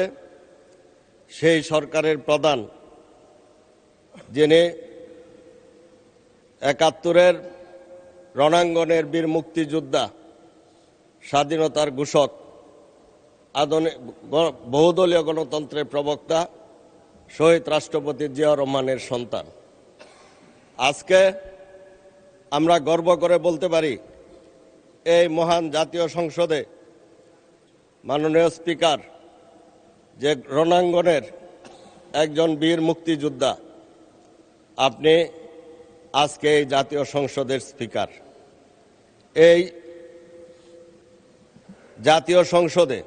সেই সরকারের প্রধান, যিনি 71-এর রণাঙ্গনের বীর মুক্তিযোদ্ধা, স্বাধীনতার ঘোষক, বহুদলীয় গণতন্ত্রের প্রবক্তা শহীদ রাষ্ট্রপতি জিয়াউর রহমানের সন্তান। আজকে আমরা গর্ব করে বলতে পারি, এই মহান জাতীয় সংসদে মাননীয় স্পিকার যে রণাঙ্গনের একজন বীর মুক্তিযোদ্ধা, আপনি আজকে এই জাতীয় সংসদের স্পিকার। এই জাতীয় সংসদে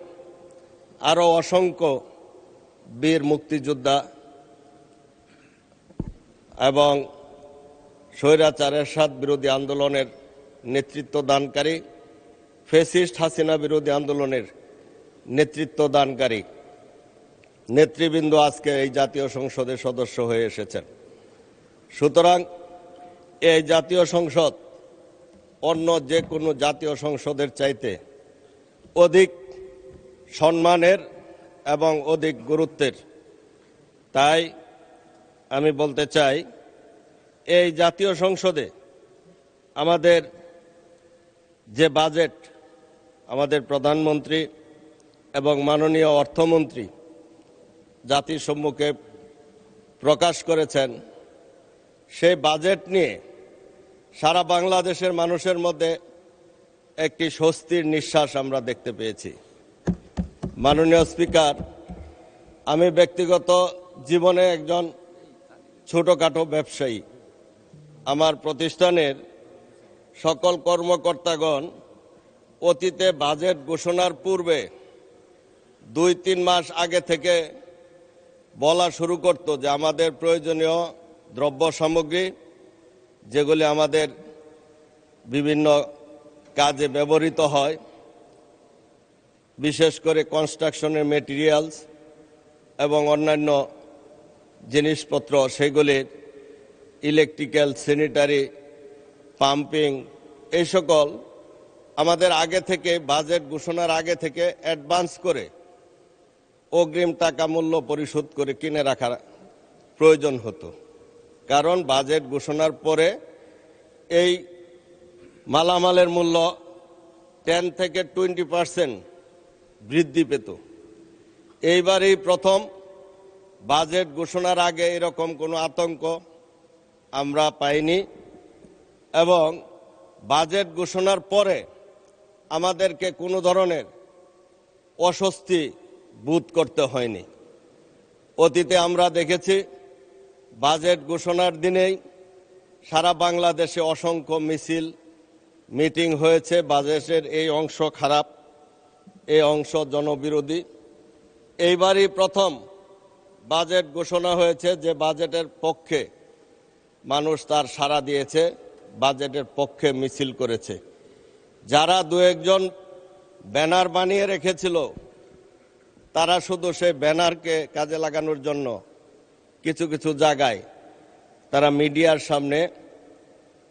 আরো অসংখ্য বীর মুক্তিযোদ্ধা এবং স্বৈরাচারের সাথ বিরোধী আন্দোলনের নেতৃত্ব দানকারী, ফ্যাসিস্ট হাসিনা বিরোধী আন্দোলনের নেতৃত্ব দানকারী নেতৃবৃন্দ আজকে এই জাতীয় সংসদের সদস্য হয়ে এসেছেন। সুতরাং এই জাতীয় সংসদ অন্য যে কোনো জাতীয় সংসদের চাইতে অধিক সম্মানের এবং অধিক গুরুত্বের। তাই আমি বলতে চাই, এই জাতীয় সংসদে আমাদের যে বাজেট, আমাদের প্রধানমন্ত্রী এবং মাননীয় অর্থমন্ত্রী জাতির সম্মুখে প্রকাশ করেছেন, সেই বাজেট নিয়ে সারা বাংলাদেশের মানুষের মধ্যে একটি স্বস্তির নিঃশ্বাস আমরা দেখতে পেয়েছি। মাননীয় স্পিকার, আমি ব্যক্তিগত জীবনে একজন ছোটখাটো ব্যবসায়ী। আমার প্রতিষ্ঠানের সকল কর্মকর্তাগণ অতীতে বাজেট ঘোষণার পূর্বে 2-3 মাস আগে থেকে বলা শুরু করত যে আমাদের প্রয়োজনীয় দ্রব্য সামগ্রী, যেগুলি আমাদের বিভিন্ন কাজে ব্যবহৃত হয়, বিশেষ করে কনস্ট্রাকশনের মেটেরিয়ালস এবং অন্যান্য জিনিসপত্র, সেগুলির ইলেকট্রিক্যাল, স্যানিটারি, পাম্পিং, এই সকল আমাদের আগে থেকে বাজেট ঘোষণার আগে থেকে অ্যাডভান্স করে অগ্রিম টাকা মূল্য পরিশোধ করে কিনে রাখার প্রয়োজন হতো। কারণ বাজেট ঘোষণার পরে এই মালামালের মূল্য 10 থেকে 20% বৃদ্ধি পেত। এইবারই প্রথম বাজেট ঘোষণার আগে এরকম কোনো আতঙ্ক আমরা পাইনি, এবং বাজেট ঘোষণার পরে আমাদেরকে কোনো ধরনের অস্বস্তি বোধ করতে হয়নি। অতীতে আমরা দেখেছি বাজেট ঘোষণার দিনেই সারা বাংলাদেশে অসংখ্য মিছিল, মিটিং হয়েছে। বাজেটের এই অংশ খারাপ, এই অংশ জনবিরোধী। এইবারই প্রথম বাজেট ঘোষণা হয়েছে যে বাজেটের পক্ষে মানুষ তার সাড়া দিয়েছে, বাজেটের পক্ষে মিছিল করেছে। যারা 2-1 ব্যানার বানিয়ে রেখেছিল, তারা শুধু সেই ব্যানারকে কাজে লাগানোর জন্য কিছু কিছু জায়গায় তারা মিডিয়ার সামনে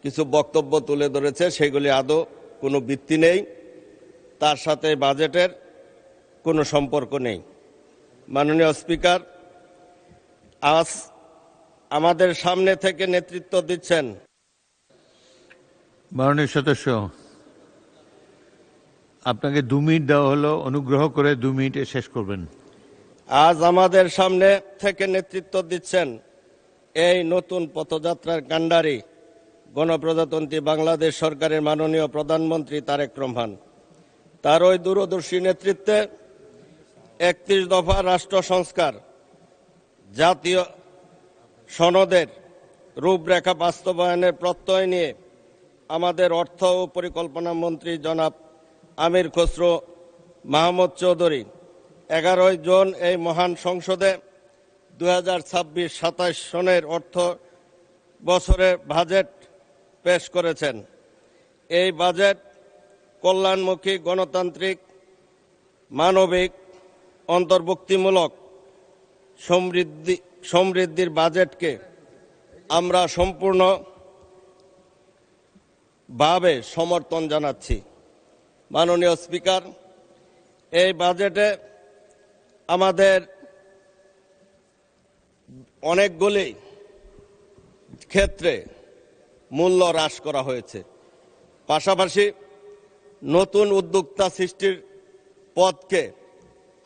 কিছু বক্তব্য তুলে ধরেছে, সেগুলি আদৌ কোনো ভিত্তি নেই, তার সাথে বাজেটের কোনো সম্পর্ক নেই। মাননীয় স্পিকার, আজ আমাদের সামনে থেকে নেতৃত্ব দিচ্ছেন মাননীয় সদস্য, আপনাকে 2 মিনিট দেওয়া হলো, অনুগ্রহ করে 2 মিনিটে শেষ করবেন। আজ আমাদের সামনে থেকে নেতৃত্ব দিচ্ছেন এই নতুন পথযাত্রার কাণ্ডারি গণপ্রজাতন্ত্রী বাংলাদেশ সরকারের মাননীয় প্রধানমন্ত্রী তারেক রহমান। তার ওই দূরদর্শী নেতৃত্বে 31 দফা রাষ্ট্র সংস্কার জাতীয় সনদের রূপরেখা বাস্তবায়নের প্রত্যয় নিয়ে আমাদের অর্থ ও পরিকল্পনা মন্ত্রী জনাব আমির খসরু মাহমুদ চৌধুরী 11 জুন এই মহান সংসদে 2026-27 সনের অর্থ বছরের বাজেট পেশ করেছেন। এই বাজেট কল্যাণমুখী, গণতান্ত্রিক, মানবিক, অন্তর্ভুক্তিমূলক, সমৃদ্ধির বাজেটকে আমরা সম্পূর্ণভাবে সমর্থন জানাচ্ছি। মাননীয় স্পিকার, এই বাজেটে আমাদের অনেকগুলি ক্ষেত্রে মূল্য হ্রাস করা হয়েছে। পাশাপাশি নতুন উদ্যোক্তা সৃষ্টির পথকে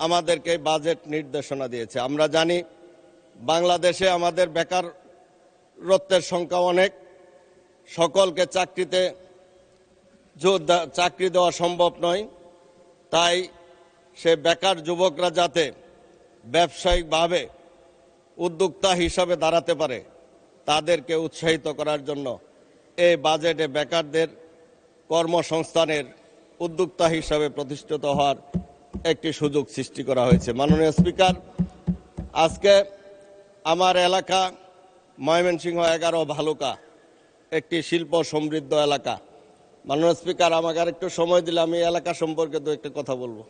আমাদেরকে বাজেট নির্দেশনা দিয়েছে। আমরা জানি বাংলাদেশে আমাদের বেকারত্বের সংখ্যা অনেক, সকলকে চাকরি দেওয়া সম্ভব নয়। তাই সে বেকার যুবকরা যাতে ব্যবসায়িকভাবে উদ্যোক্তা হিসাবে দাঁড়াতে পারে, তাদেরকে উৎসাহিত করার জন্য এই বাজেটে বেকারদের কর্মসংস্থানের উদ্যোক্তা হিসাবে প্রতিষ্ঠিত হওয়ার একটি সুযোগ সৃষ্টি করা হয়েছে। মাননীয় স্পিকার, আজকে আমার এলাকা ময়মনসিংহ 11 ভালুকা একটি শিল্প সমৃদ্ধ এলাকা। মাননীয় স্পিকার, আমাকে আর একটু সময় দিলে আমি এলাকা সম্পর্কে 2-1 কথা বলবো।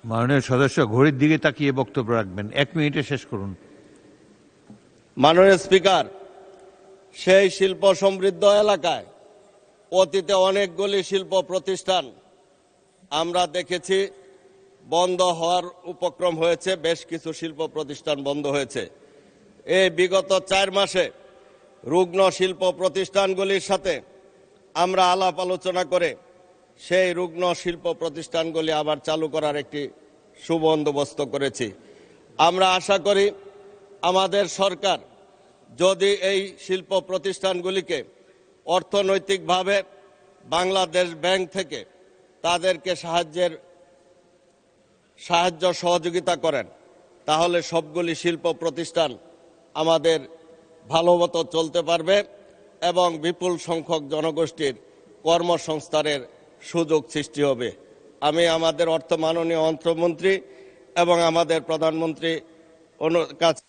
মাননীয় সদস্য, ঘড়ির দিকে তাকিয়ে বক্তব্য রাখবেন। 1 মিনিটে শেষ করুন। মাননীয় স্পিকার, সেই শিল্প সমৃদ্ধ এলাকায় অতীতে অনেকগুলি শিল্প প্রতিষ্ঠান আমরা দেখেছি বন্ধ হওয়ার উপক্রম হয়েছে। বেশ কিছু শিল্প প্রতিষ্ঠান বন্ধ হয়েছে। এই বিগত 4 মাসে রুগ্ন শিল্প প্রতিষ্ঠানগুলির সাথে আমরা আলাপ আলোচনা করে সেই রুগ্ন শিল্প প্রতিষ্ঠানগুলি আবার চালু করার একটি সুবন্দোবস্ত করেছি। আমরা আশা করি আমাদের সরকার যদি এই শিল্প প্রতিষ্ঠানগুলিকে অর্থনৈতিকভাবে বাংলাদেশ ব্যাংক থেকে তাদেরকে সাহায্য সহযোগিতা করেন, তাহলে সবগুলি শিল্প প্রতিষ্ঠান আমাদের ভালো মতো চলতে পারবে এবং বিপুল সংখ্যক জনগোষ্ঠীর কর্মসংস্থানের সুযোগ সৃষ্টি হবে। আমি আমাদের মাননীয় অর্থমন্ত্রী এবং আমাদের প্রধানমন্ত্রী কাছে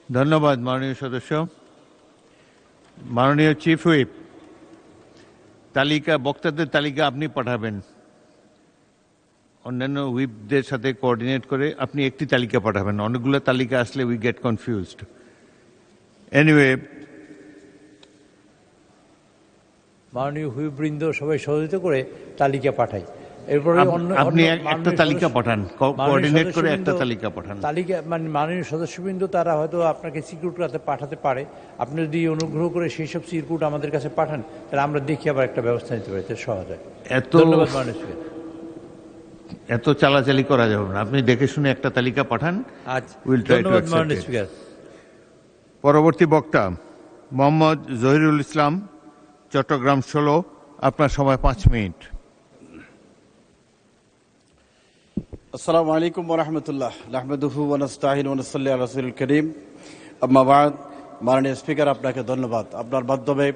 ধন্যবাদ মাননীয় সদস্য। মাননীয় চিফ হুইপ, বক্তাদের তালিকা আপনি পাঠাবেন, অন্যান্য হুইপদের সাথে কোঅর্ডিনেট করে আপনি একটি তালিকা পাঠাবেন। অনেকগুলো তালিকা আসলে উই গেট কনফিউজড। এনিওয়ে, মাননীয় হুইপবৃন্দ সবাই সহযোগিতা করে তালিকা পাঠাই। এরপরে আপনি একটা তালিকা পাঠান, কোঅর্ডিনেট করে একটা তালিকা পাঠান। তালিকা মানে মাননীয় সদস্যবৃন্দ তারা হয়তো আপনাকে সিকিউরিটি পাঠাতে পারে। আপনি যদি অনুগ্রহ করে সেই সব সিকিউরিটি আমাদের কাছে পাঠান, তাহলে আমরা দেখি আবার একটা ব্যবস্থা নিতে পারি, সহজ হয়। ধন্যবাদ মাননীয় স্পিকার। এত চালাচালি করা যাবে না, আপনি দেখে শুনে একটা তালিকা পাঠান। ধন্যবাদ মাননীয় স্পিকার। পরবর্তী বক্তা মোহাম্মদ জহিরুল ইসলাম, চট্টগ্রাম 16। আপনার সময় 5 মিনিট। আসসালামু আলাইকুম ওয়া রাহমাতুল্লাহ। নাহমাদুহু ওয়া নাস্তাঈনু ওয়া নুসাল্লি আলা রাসূলিল কারীম। আম্মা বা'দ। মাননীয় স্পিকার, আপনাকে ধন্যবাদ। আপনার মাধ্যমে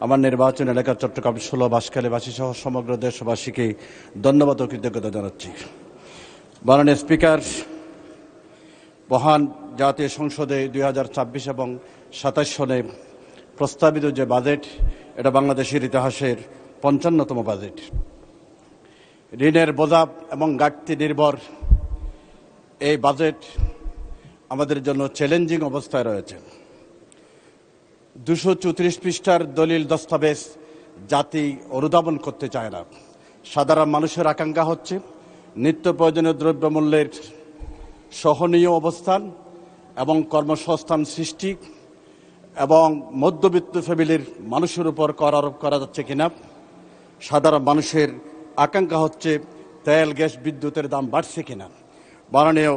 আমার নির্বাচন এলাকা চট্টগ্রাম 16 বাঁশখালীবাসী সহ সমগ্র দেশবাসীকে ধন্যবাদ ও কৃতজ্ঞতা জানাচ্ছি। মাননীয় স্পিকার, মহান জাতীয় সংসদে 2026 এবং 27 সনে প্রস্তাবিত যে বাজেট, এটা বাংলাদেশের ইতিহাসের 55তম বাজেট। ঋণের বোঝা এবং ঘাটতি নির্ভর এই বাজেট আমাদের জন্য চ্যালেঞ্জিং অবস্থায় রয়েছে। 234 পৃষ্ঠার দলিল দস্তাবেজ জাতি অনুধাবন করতে চায় না। সাধারণ মানুষের আকাঙ্ক্ষা হচ্ছে নিত্য প্রয়োজনীয় দ্রব্যমূল্যের সহনীয় অবস্থান এবং কর্মসংস্থান সৃষ্টি, এবং মধ্যবিত্ত ফ্যামিলির মানুষের উপর কর আরোপ করা যাচ্ছে কিনা। সাধারণ মানুষের আকাঙ্ক্ষা হচ্ছে তেল, গ্যাস, বিদ্যুতের দাম বাড়ছে কিনা। মাননীয়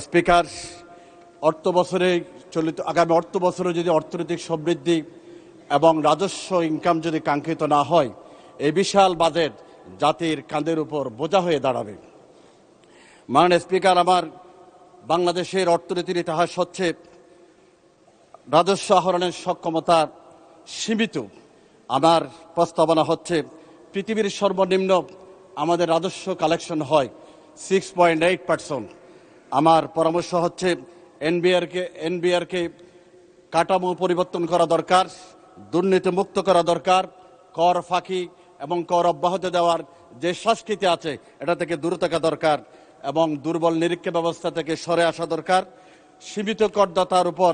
স্পিকার, আগামী অর্থ বছরে যদি অর্থনৈতিক সমৃদ্ধি এবং রাজস্ব ইনকাম যদি কাঙ্ক্ষিত না হয়, এই বিশাল বাজেট জাতির কাঁধের উপর বোঝা হয়ে দাঁড়াবে। মাননীয় স্পিকার, আমার বাংলাদেশের অর্থনীতির ইতিহাস হচ্ছে রাজস্ব আহরণের সক্ষমতা সীমিত। আমার প্রস্তাবনা হচ্ছে পৃথিবীর সর্বনিম্ন আমাদের রাজস্ব কালেকশন হয় 6.8%। আমার পরামর্শ হচ্ছে এনবিআরকে কাঠামো পরিবর্তন করা দরকার, দুর্নীতিমুক্ত করা দরকার, কর ফাঁকি এবং কর অব্যাহতি দেওয়ার যে সংস্কৃতি আছে এটা থেকে দূরে থাকা দরকার, এবং দুর্বল নিরীক্ষা ব্যবস্থা থেকে সরে আসা দরকার। সীমিত করদাতার উপর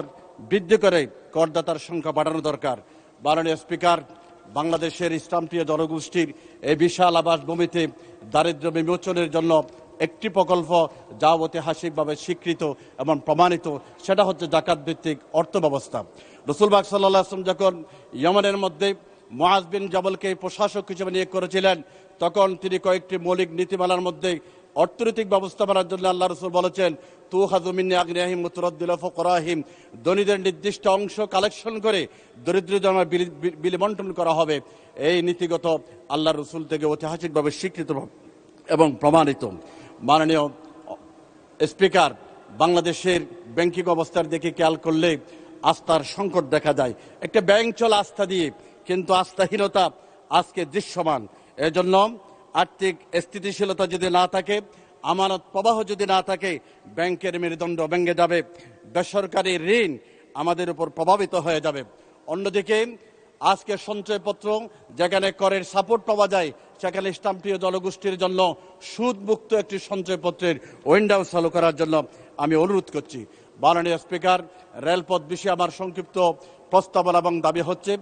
বৃদ্ধি করে করদাতার সংখ্যা বাড়ানো দরকার। মাননীয় স্পিকার, বাংলাদেশের ইসলামপ্রিয় জনগোষ্ঠীর এই বিশাল আবাসভূমিতে দারিদ্র্য বিমোচনের জন্য একটি প্রকল্প যা ঐতিহাসিকভাবে স্বীকৃত এবং প্রমাণিত, সেটা হচ্ছে জাকাত ভিত্তিক অর্থ ব্যবস্থা। রাসূলুল্লাহ সাল্লাল্লাহু আলাইহি ওয়াসাল্লাম যখন ইয়েমেনের মধ্যে মুআজ বিন জাবলকে প্রশাসক হিসেবে নিয়োগ করেছিলেন, তখন তিনি কয়েকটি মৌলিক নীতিমালার মধ্যে অর্থনৈতিক ব্যবস্থাপনার জন্য আল্লাহ রাসূল বলেছেন, তুখাযু মিন আগনিয়াহিম ওয়া তুরাদ্দু ইলা ফুকারাহিম, ধনীদের নির্দিষ্ট অংশ কালেকশন করে দরিদ্রদের বিলি বন্টন করা হবে। এই নীতিগত আল্লাহ রাসূল থেকে ঐতিহাসিকভাবে স্বীকৃত এবং প্রমাণিত। মাননীয় স্পিকার, বাংলাদেশের ব্যাংকিং অবস্থার দিকে খেয়াল করলে আস্থার সংকট দেখা যায়। একটা ব্যাংক চলে আস্থা দিয়ে, কিন্তু আস্থাহীনতা আজকে দৃশ্যমান। এজন্য আর্থিক স্থিতিশীলতা যদি না থাকে, আমানত প্রবাহ যদি না থাকে, ব্যাংকের মেরুদণ্ড ভেঙে যাবে, বেসরকারি ঋণ আমাদের উপর প্রভাবিত হয়ে যাবে। অন্যদিকে আজকে সঞ্চয়পত্র যেখানে করের সাপোর্ট পাওয়া যায়, সেখানে ইসলামপ্রিয় জনগোষ্ঠীর জন্য সুদমুক্ত একটি সঞ্চয়পত্রের উইন্ডো চালু করার জন্য আমি অনুরোধ করছি। মাননীয় স্পিকার, রেলপথ বিষয়ে আমার সংক্ষিপ্ত প্রস্তাবনা এবং দাবি হচ্ছে,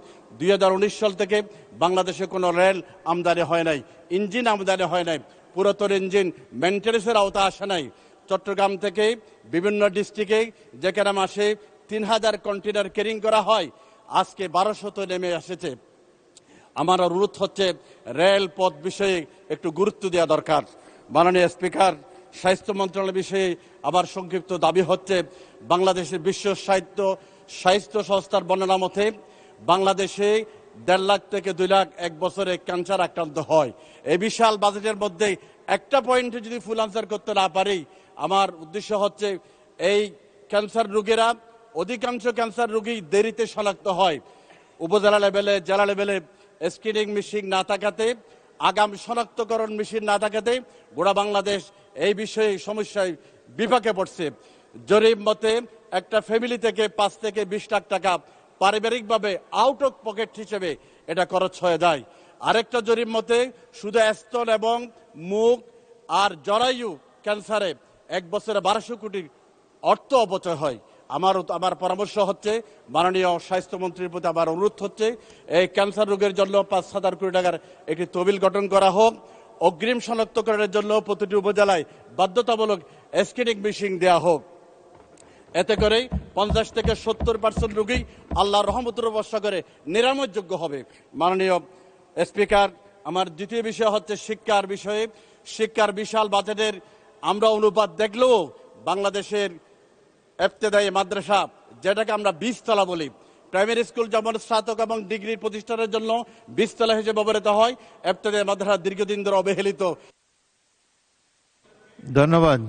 2019 সাল থেকে বাংলাদেশে কোনো রেল আমদানি হয় নাই, ইঞ্জিন আমদানি হয় নাই, পুরাতন ইঞ্জিন মেনটেন্যান্সের আওতা আসে নাই। চট্টগ্রাম থেকে বিভিন্ন ডিস্ট্রিক্টে যেখানে মাসে 3000 কন্টেনার ক্যারিং করা হয়, আজকে 1200 নেমে এসেছে। আমার অনুরোধ হচ্ছে রেলপথ বিষয়ে একটু গুরুত্ব দেওয়া দরকার। মাননীয় স্পিকার, স্বাস্থ্য মন্ত্রণালয় বিষয়ে আমার সংক্ষিপ্ত দাবি হচ্ছে, বাংলাদেশের বিশ্ব স্বাস্থ্য সংস্থার বর্ণনা মতে বাংলাদেশে 1.5 লাখ থেকে 2 লাখ এক বছরে ক্যান্সার আক্রান্ত হয়। এই বিশাল বাজেটের মধ্যে একটা পয়েন্টে যদি ফুল আনসার করতে না পারি, আমার উদ্দেশ্য হচ্ছে এই ক্যান্সার রোগীরা, অধিকাংশ ক্যান্সার রোগী দেরিতে শনাক্ত হয়। উপজেলা লেভেলে, জেলা লেভেলে স্ক্রিনিং মেশিন না থাকাতে, আগাম শনাক্তকরণ মেশিন না থাকাতে গোটা বাংলাদেশ এই বিষয়ে সমস্যায় বিপাকে পড়ছে। জরিপ মতে একটা ফ্যামিলি থেকে 5 থেকে 20 লাখ টাকা পারিবারিকভাবে আউট অফ পকেট হিসেবে এটা খরচ হয়ে যায়। আরেকটা জরিপ মতে শুধু স্তন এবং মুখ আর জরায়ু ক্যান্সারে এক বছরে 1200 কোটি অর্থ অপচয় হয়। আমার পরামর্শ হচ্ছে, মাননীয় স্বাস্থ্যমন্ত্রীর প্রতি আমার অনুরোধ হচ্ছে, এই ক্যান্সার রোগের জন্য 5,000 কোটি টাকার একটি তহবিল গঠন করা হোক। অগ্রিম শনাক্তকরণের জন্য প্রতিটি উপজেলায় বাধ্যতামূলক স্ক্রিনিং মেশিন দেওয়া হোক। এতে করে 50 থেকে 70% রোগী আল্লাহর রহমতের বর্ষা করে নিরাময়যোগ্য হবে। মাননীয় স্পিকার, আমার দ্বিতীয় বিষয় হচ্ছে শিক্ষার বিষয়ে। শিক্ষার বিশাল বাজেটের আমরা অনুপাত দেখলেও বাংলাদেশের ইবতেদায়ী মাদ্রাসা, যেটাকে আমরা 20 তলা বলি, প্রাইমারি স্কুল যেমন স্নাতক এবং ডিগ্রি প্রতিষ্ঠানের জন্য 20 তলা হিসেবে ব্যবহৃত হয়, ইবতেদায়ী মাদ্রাসা দীর্ঘদিন ধরে অবহেলিত। ধন্যবাদ।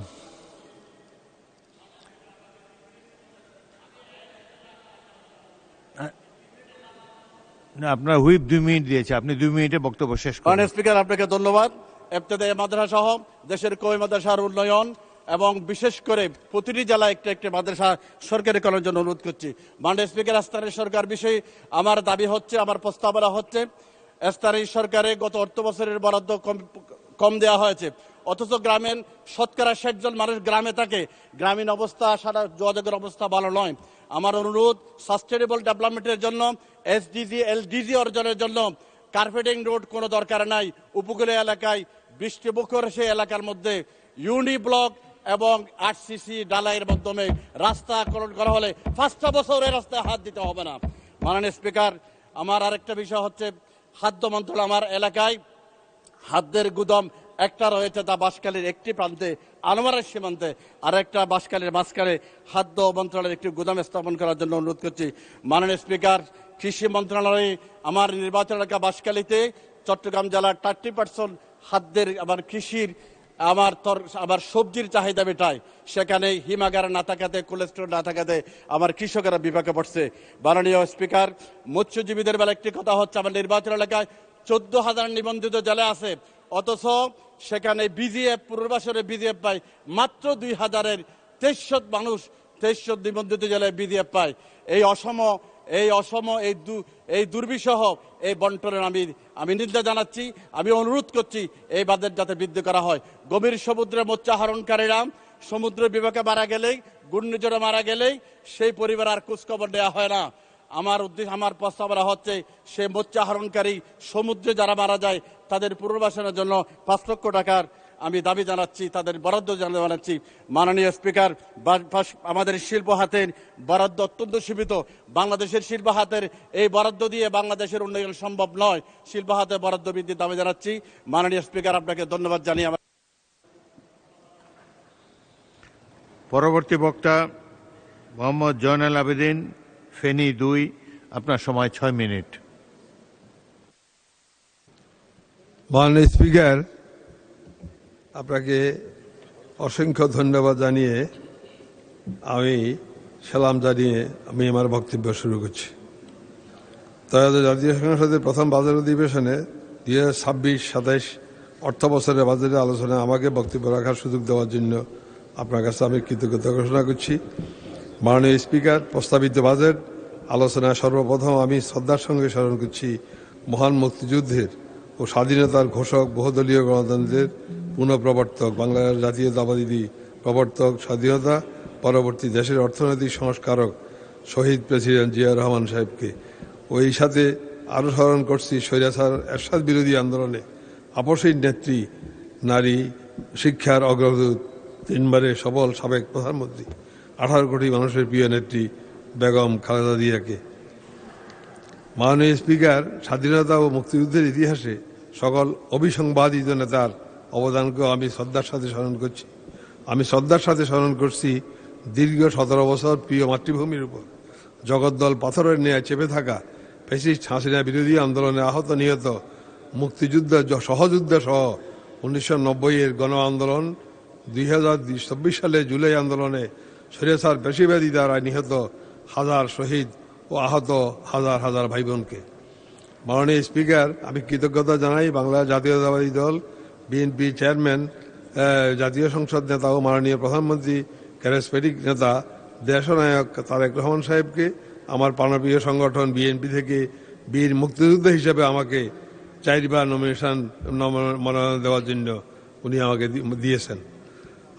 না, আপনার হুইপ 2 মিনিট দিয়েছে, আপনি 2 মিনিটে বক্তব্য শেষ করুন। মাননীয় স্পিকার, আপনাকে ধন্যবাদ। ইবতেদায়ী মাদ্রাসা সহ দেশের কওমি মাদ্রাসার উন্নয়ন এবং বিশেষ করে প্রতিটি জেলায় একটি মাদ্রাসা সরকারি করার জন্য অনুরোধ করছি। মাননীয় স্পিকার, স্থানীয় সরকার বিষয়ে আমার দাবি হচ্ছে, আমার প্রস্তাবনা হচ্ছে, স্থানীয় সরকারে গত অর্থ বছরের বরাদ্দ কম দেওয়া হয়েছে, অথচ গ্রামীণ শতকরা 60 জন মানুষ গ্রামে থাকে। গ্রামীণ অবস্থা, সারা যোগাযোগের অবস্থা ভালো নয়। আমার অনুরোধ, সাস্টেনেবল ডেভেলপমেন্টের জন্য, SDG LDG অর্জনের জন্য কার্পেটিং রোড কোনো দরকার নাই। উপকূলীয় এলাকায় বৃষ্টিমুখর সেই এলাকার মধ্যে ইউনি ব্লক এবং RCC ডালাইয়ের মাধ্যমে রাস্তাকরণ করা হলে 5টা বছরে রাস্তায় হাত দিতে হবে না। মাননীয় স্পিকার, আমার আরেকটা বিষয় হচ্ছে, খাদ্য মন্ত্রণালয় আমার এলাকায় খাদ্যের গুদাম একটা রয়েছে, তা বাঁশখালীর একটি প্রান্তে, আনোয়ারের সীমান্তে, আর একটা বাঁশখালীর মাঝখানে খাদ্য মন্ত্রণালয়ের একটি গুদাম স্থাপন করার জন্য অনুরোধ করছি। মাননীয় স্পিকার, কৃষি মন্ত্রণালয়ে আমার নির্বাচন এলাকা বাঁশখালীতে চট্টগ্রাম জেলার 30% খাদ্যের, আমার কৃষির, আমার সবজির চাহিদা মেটায়। সেখানে হিমাগার না থাকাতে, কোলেস্ট্রল না থাকাতে আমার কৃষকেরা বিপাকে পড়ছে। মাননীয় স্পিকার, মৎস্যজীবীদের বেলা একটি কথা হচ্ছে, আমার নির্বাচন এলাকায় 14,000 নিবন্ধিত জেলা আছে, অথচ সেখানে BGF পূর্বাসরে BGF পায় মাত্র 2,000-এর 2300 মানুষ 2300 নিবন্ধিত জেলায় BGF পায়। এই দুর্বিষহ এই বন্টনের আমি নিন্দা জানাচ্ছি। আমি অনুরোধ করছি এই বাজেট যাতে বৃদ্ধি করা হয়। গভীর সমুদ্রে মৎস্য আহরণকারীরা সমুদ্র বিভাগে মারা গেলেই, ঘূর্ণিঝড়ে মারা গেলেই সেই পরিবার আর খোঁজখবর দেওয়া হয় না। আমার প্রস্তাবনা হচ্ছে, সেই মৎস্য আহরণকারী সমুদ্রে যারা মারা যায় তাদের পুনর্বাসনের জন্য 5 লক্ষ টাকার আমি দাবি জানাচ্ছি, তাদের বরাদ্দ জানাচ্ছি। মাননীয় স্পিকার, আমাদের শিল্প হাতের বরাদ্দ অত্যন্ত সীমিত। বাংলাদেশের শিল্প হাতের এই বরাদ্দ দিয়ে বাংলাদেশের উন্নয়ন সম্ভব নয়। শিল্প হাতে বরাদ্দ বৃদ্ধির দাবি জানাচ্ছি। মাননীয় স্পিকার, আপনাকে ধন্যবাদ জানিয়ে পরবর্তী বক্তা মোহাম্মদ জয়নাল আবেদিন, ফেনী 2, আপনার সময় 6 মিনিট। মাননীয় স্পিকার, আপনাকে অসংখ্য ধন্যবাদ জানিয়ে আমি সালাম জানিয়ে আমি আমার বক্তব্য শুরু করছি। জাতীয় সংসদের প্রথম বাজেট অধিবেশনে 2026-27 অর্থ বছরের বাজেটের আলোচনায় আমাকে বক্তব্য রাখার সুযোগ দেওয়ার জন্য আপনার কাছে আমি কৃতজ্ঞতা ঘোষণা করছি। মাননীয় স্পিকার, প্রস্তাবিত বাজেট আলোচনায় সর্বপ্রথম আমি শ্রদ্ধার সঙ্গে স্মরণ করছি মহান মুক্তিযুদ্ধের ও স্বাধীনতার ঘোষক, বহুদলীয় গণতন্ত্রের পুনঃপ্রবর্তক, বাংলার জাতীয়তাবাদী প্রবর্তক, স্বাধীনতা পরবর্তী দেশের অর্থনৈতিক সংস্কারক শহীদ প্রেসিডেন্ট জিয়া রহমান সাহেবকে। ওই সাথে আরও স্মরণ করছি স্বৈরাচার এরশাদ বিরোধী আন্দোলনে আপসীর নেত্রী, নারী শিক্ষার অগ্রদূত, 3বারের সবল সাবেক প্রধানমন্ত্রী, 18 কোটি মানুষের প্রিয় নেত্রী বেগম খালেদা জিয়াকে। মাননীয় স্পিকার, স্বাধীনতা ও মুক্তিযুদ্ধের ইতিহাসে সকল অবিসংবাদিত নেতার অবদানকেও আমি শ্রদ্ধার সাথে স্মরণ করছি। আমি শ্রদ্ধার সাথে স্মরণ করছি দীর্ঘ 17 বছর প্রিয় মাতৃভূমির উপর জগদ্দল পাথরের ন্যায় চেপে থাকা ফ্যাসিস্ট হাসিনা বিরোধী আন্দোলনে আহত নিহত মুক্তিযুদ্ধ সহযুদ্ধ সহ 1990-এর গণ আন্দোলন, 2024 সালে জুলাই আন্দোলনে স্বৈরাচার পেশিবাদী দ্বারা নিহত হাজার শহীদ ও আহত হাজার হাজার ভাই বোনকে। মাননীয় স্পিকার, আমি কৃতজ্ঞতা জানাই বাংলা জাতীয়তাবাদী দল বিএনপি চেয়ারম্যান, জাতীয় সংসদ নেতা ও মাননীয় প্রধানমন্ত্রী ক্যারিজমেটিক নেতা দেশনায়ক তারেক রহমান সাহেবকে আমার প্রাণপ্রিয় সংগঠন বিএনপি থেকে বীর মুক্তিযোদ্ধা হিসেবে আমাকে 4বার মনোনয়ন দেওয়ার জন্য উনি আমাকে দিয়েছেন।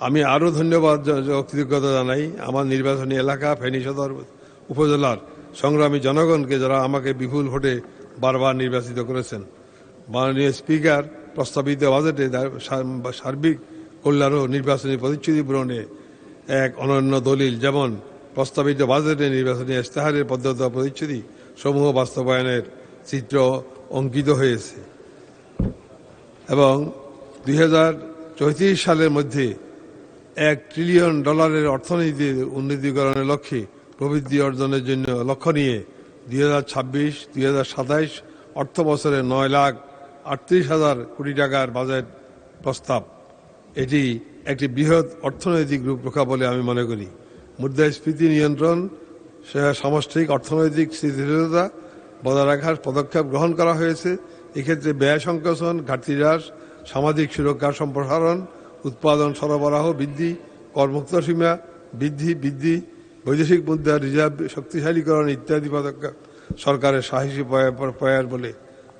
আমি আরও ধন্যবাদ কৃতজ্ঞতা জানাই আমার নির্বাচনী এলাকা ফেনী সদর উপজেলার সংগ্রামী জনগণকে, যারা আমাকে বিপুল ভোটে বারবার নির্বাচিত করেছেন। মাননীয় স্পিকার, প্রস্তাবিত বাজেটে সার্বিক কল্যাণ ও নির্বাচনী প্রতিশ্রুতি পূরণে এক অনন্য দলিল, যেমন প্রস্তাবিত বাজেটে নির্বাচনী ইশতেহারের পদ্ধতি প্রতিশ্রুতি সমূহ বাস্তবায়নের চিত্র অঙ্কিত হয়েছে এবং 2034 সালের মধ্যে $1 ট্রিলিয়ন অর্থনীতির উন্নতিকরণের লক্ষ্যে প্রবৃদ্ধি অর্জনের জন্য লক্ষ্য নিয়ে 2026-2027 অর্থ বছরে 9,38,000 কোটি টাকার বাজেট প্রস্তাব। এটি একটি বৃহৎ অর্থনৈতিক রূপরেখা বলে আমি মনে করি। মুদ্রাস্ফীতি নিয়ন্ত্রণ, সামষ্টিক অর্থনৈতিক স্থিতিশীলতা বজায় রাখার পদক্ষেপ গ্রহণ করা হয়েছে। এক্ষেত্রে ব্যয় সংকোচন, ঘাটতি হ্রাস, সামাজিক সুরক্ষার সম্প্রসারণ, উৎপাদন সরবরাহ বৃদ্ধি, করমুক্ত সীমা বৃদ্ধি, বৈদেশিক মুদ্রার রিজার্ভ শক্তিশালীকরণ ইত্যাদি পদক্ষেপ সরকারের সাহসী প্রয়াস বলে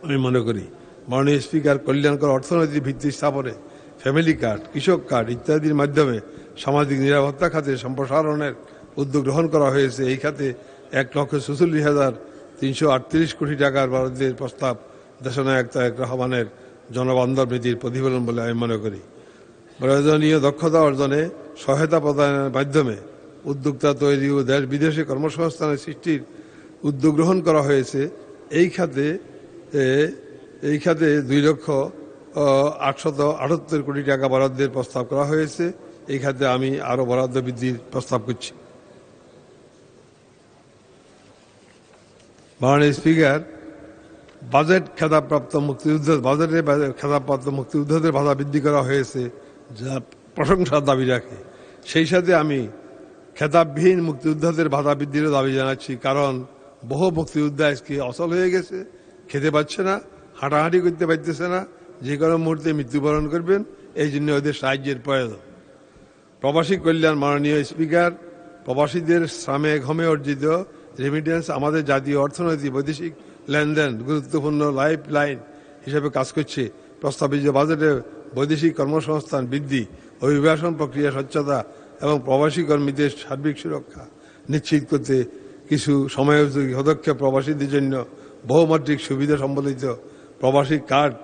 আমি মনে করি। মাননীয় স্পিকার, কল্যাণকর অর্থনৈতিক ভিত্তি স্থাপনে ফ্যামিলি কার্ড, কৃষক কার্ড ইত্যাদির মাধ্যমে সামাজিক নিরাপত্তা খাতে সম্প্রসারণের উদ্যোগ গ্রহণ করা হয়েছে। এই খাতে 1,46,338 কোটি টাকার বরাদ্দের প্রস্তাব দেশনায়ক তারেক রহমানের জনবান্ধব নীতির প্রতিফলন বলে আমি মনে করি। প্রয়োজনীয় দক্ষতা অর্জনে সহায়তা প্রদানের মাধ্যমে উদ্যোক্তা তৈরি ও দেশ বিদেশে কর্মসংস্থানের সৃষ্টির উদ্যোগ গ্রহণ করা হয়েছে। এই খাতে 2,878 কোটি টাকা বরাদ্দের প্রস্তাব করা হয়েছে। এই খাতে আমি আরও বরাদ্দ বৃদ্ধির প্রস্তাব করছি। মাননীয় স্পিকার, বাজেটে খেতাবপ্রাপ্ত মুক্তিযুদ্ধদের ভাতা বৃদ্ধি করা হয়েছে, যা প্রশংসার দাবি রাখে। সেই সাথে আমি খেতাববিহীন মুক্তিযোদ্ধাদের ভাতা বৃদ্ধিরও দাবি জানাচ্ছি, কারণ বহু মুক্তিযোদ্ধা আজকে অচল হয়ে গেছে, খেতে পাচ্ছে না, হাঁটাহাঁটি করতে পারতেছে না, যে কোনো মুহূর্তে মৃত্যুবরণ করবেন। এই জন্য ওদের সাহায্যের প্রয়োজন। প্রবাসী কল্যাণ, মাননীয় স্পিকার, প্রবাসীদের শ্রমে ঘমে অর্জিত রেমিটেন্স আমাদের জাতীয় অর্থনীতি বৈদেশিক লেনদেন গুরুত্বপূর্ণ লাইফ লাইন হিসেবে কাজ করছে। প্রস্তাবিত বাজেটে বৈদেশিক কর্মসংস্থান বৃদ্ধি, অভিবাসন প্রক্রিয়া স্বচ্ছতা এবং প্রবাসী কর্মীদের সার্বিক সুরক্ষা নিশ্চিত করতে কিছু সময়োপযোগী পদক্ষেপ প্রবাসীদের জন্য বহুমাত্রিক সুবিধা সম্বলিত প্রবাসী কার্ড,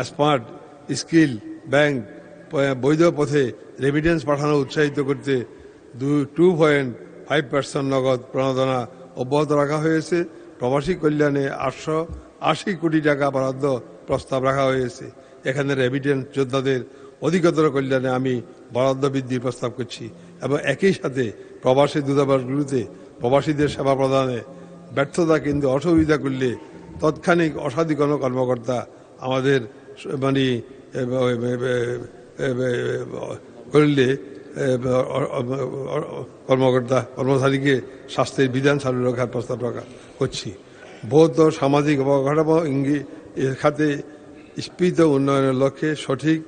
স্মার্ট স্কিল ব্যাংক, বৈধ পথে রেমিটেন্স পাঠানো উৎসাহিত করতে 2.5% নগদ প্রণোদনা অব্যাহত রাখা হয়েছে। প্রবাসী কল্যাণে 880 কোটি টাকা বরাদ্দ প্রস্তাব রাখা হয়েছে। এখানে রেমিটেন্স যোদ্ধাদের অধিকতর কল্যাণে আমি বরাদ্দ বৃদ্ধির প্রস্তাব করছি এবং একই সাথে প্রবাসী দূতাবাসগুলোতে প্রবাসীদের সেবা প্রদানে ব্যর্থতা কিন্তু অসুবিধা করলে তৎক্ষণিক অসাধু কোনো কর্মকর্তা আমাদের করলে কর্মচারীকে শাস্তির বিধান চালু রাখার প্রস্তাব করছি। বৌদ্ধ সামাজিক অবকাঠামো খাতে স্ফীত উন্নয়নের লক্ষ্যে সঠিক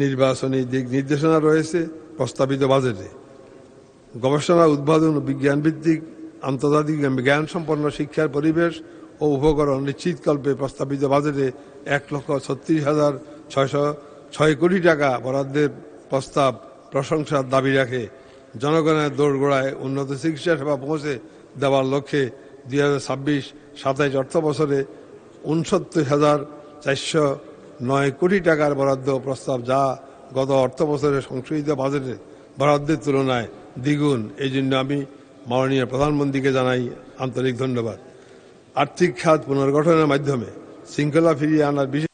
নির্বাচনী দিক নির্দেশনা রয়েছে প্রস্তাবিত বাজেটে। গবেষণা, উদ্ভাবন ও বিজ্ঞান ভিত্তিক আন্তর্জাতিক জ্ঞান সম্পন্ন শিক্ষার পরিবেশ ও উপকরণ নিশ্চিতকল্পে প্রস্তাবিত বাজেটে 1,36,606 কোটি টাকা বরাদ্দের প্রস্তাব প্রশংসার দাবি রাখে। জনগণের দোরগোড়ায় উন্নত চিকিৎসা সেবা পৌঁছে দেওয়ার লক্ষ্যে 2026-27 অর্থ বছরে 69,409 কোটি টাকার বরাদ্দ প্রস্তাব, যা গত অর্থ বছরে সংশোধিত বাজেটে বরাদ্দের তুলনায় দ্বিগুণ। এই জন্য আমি মাননীয় প্রধানমন্ত্রীকে জানাই আন্তরিক ধন্যবাদ। আর্থিক খাত পুনর্গঠনের মাধ্যমে শৃঙ্খলা ফিরিয়ে আনার বিশেষ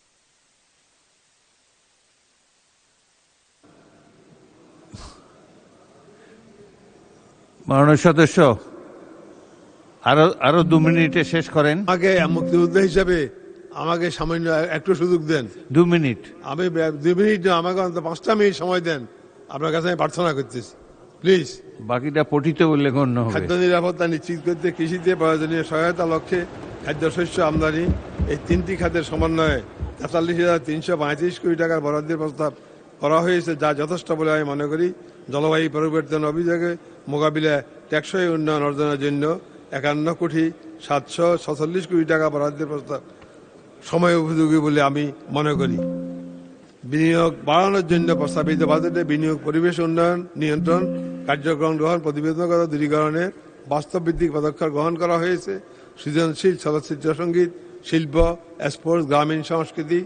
মাননীয় সদস্য আরো 2 মিনিটে শেষ করেন। আমাকে মুক্তিযোদ্ধা হিসাবে আমাকে সামান্য একটু সুযোগ দেন। 2 মিনিট। আমি 2 মিনিট না, আমাকে অন্তত 5টা মিনিট সময় দেন। আপনার কাছে আমি প্রার্থনা করতেছি, প্লিজ। বাকিটা পঠিত বললে গণ্য হবে। খাদ্য নিরাপত্তা নিশ্চিত করতে কৃষিতে প্রয়োজনীয় সহায়তা লক্ষ্যে খাদ্যশস্য আমদানি এই 3টি খাতের সমন্বয়ে ৪৩,৩৩৫ কোটি টাকার বরাদ্দের প্রস্তাব করা হয়েছে, যা যথেষ্ট বলে আমি মনে করি। জলবায়ু পরিবর্তন অভিযোগে মোকাবিলায় টেকসই উন্নয়ন অর্জনের জন্য ৫১,৭৪৬ কোটি টাকা বরাদ্দের প্রস্তাব সময় উপযোগী বলে আমি মনে করি। বিনিয়োগ বাড়ানোর জন্য প্রস্তাবিত বাজেটে বিনিয়োগ, পরিবেশ উন্নয়ন, নিয়ন্ত্রণ, কার্যক্রম গ্রহণ, প্রতিবেদনগত দূরীকরণের বাস্তব ভিত্তিক পদক্ষেপ গ্রহণ করা হয়েছে। সৃজনশীল, চলচ্চিত্র, সঙ্গীত, শিল্প, স্পোর্টস, গ্রামীণ সংস্কৃতি,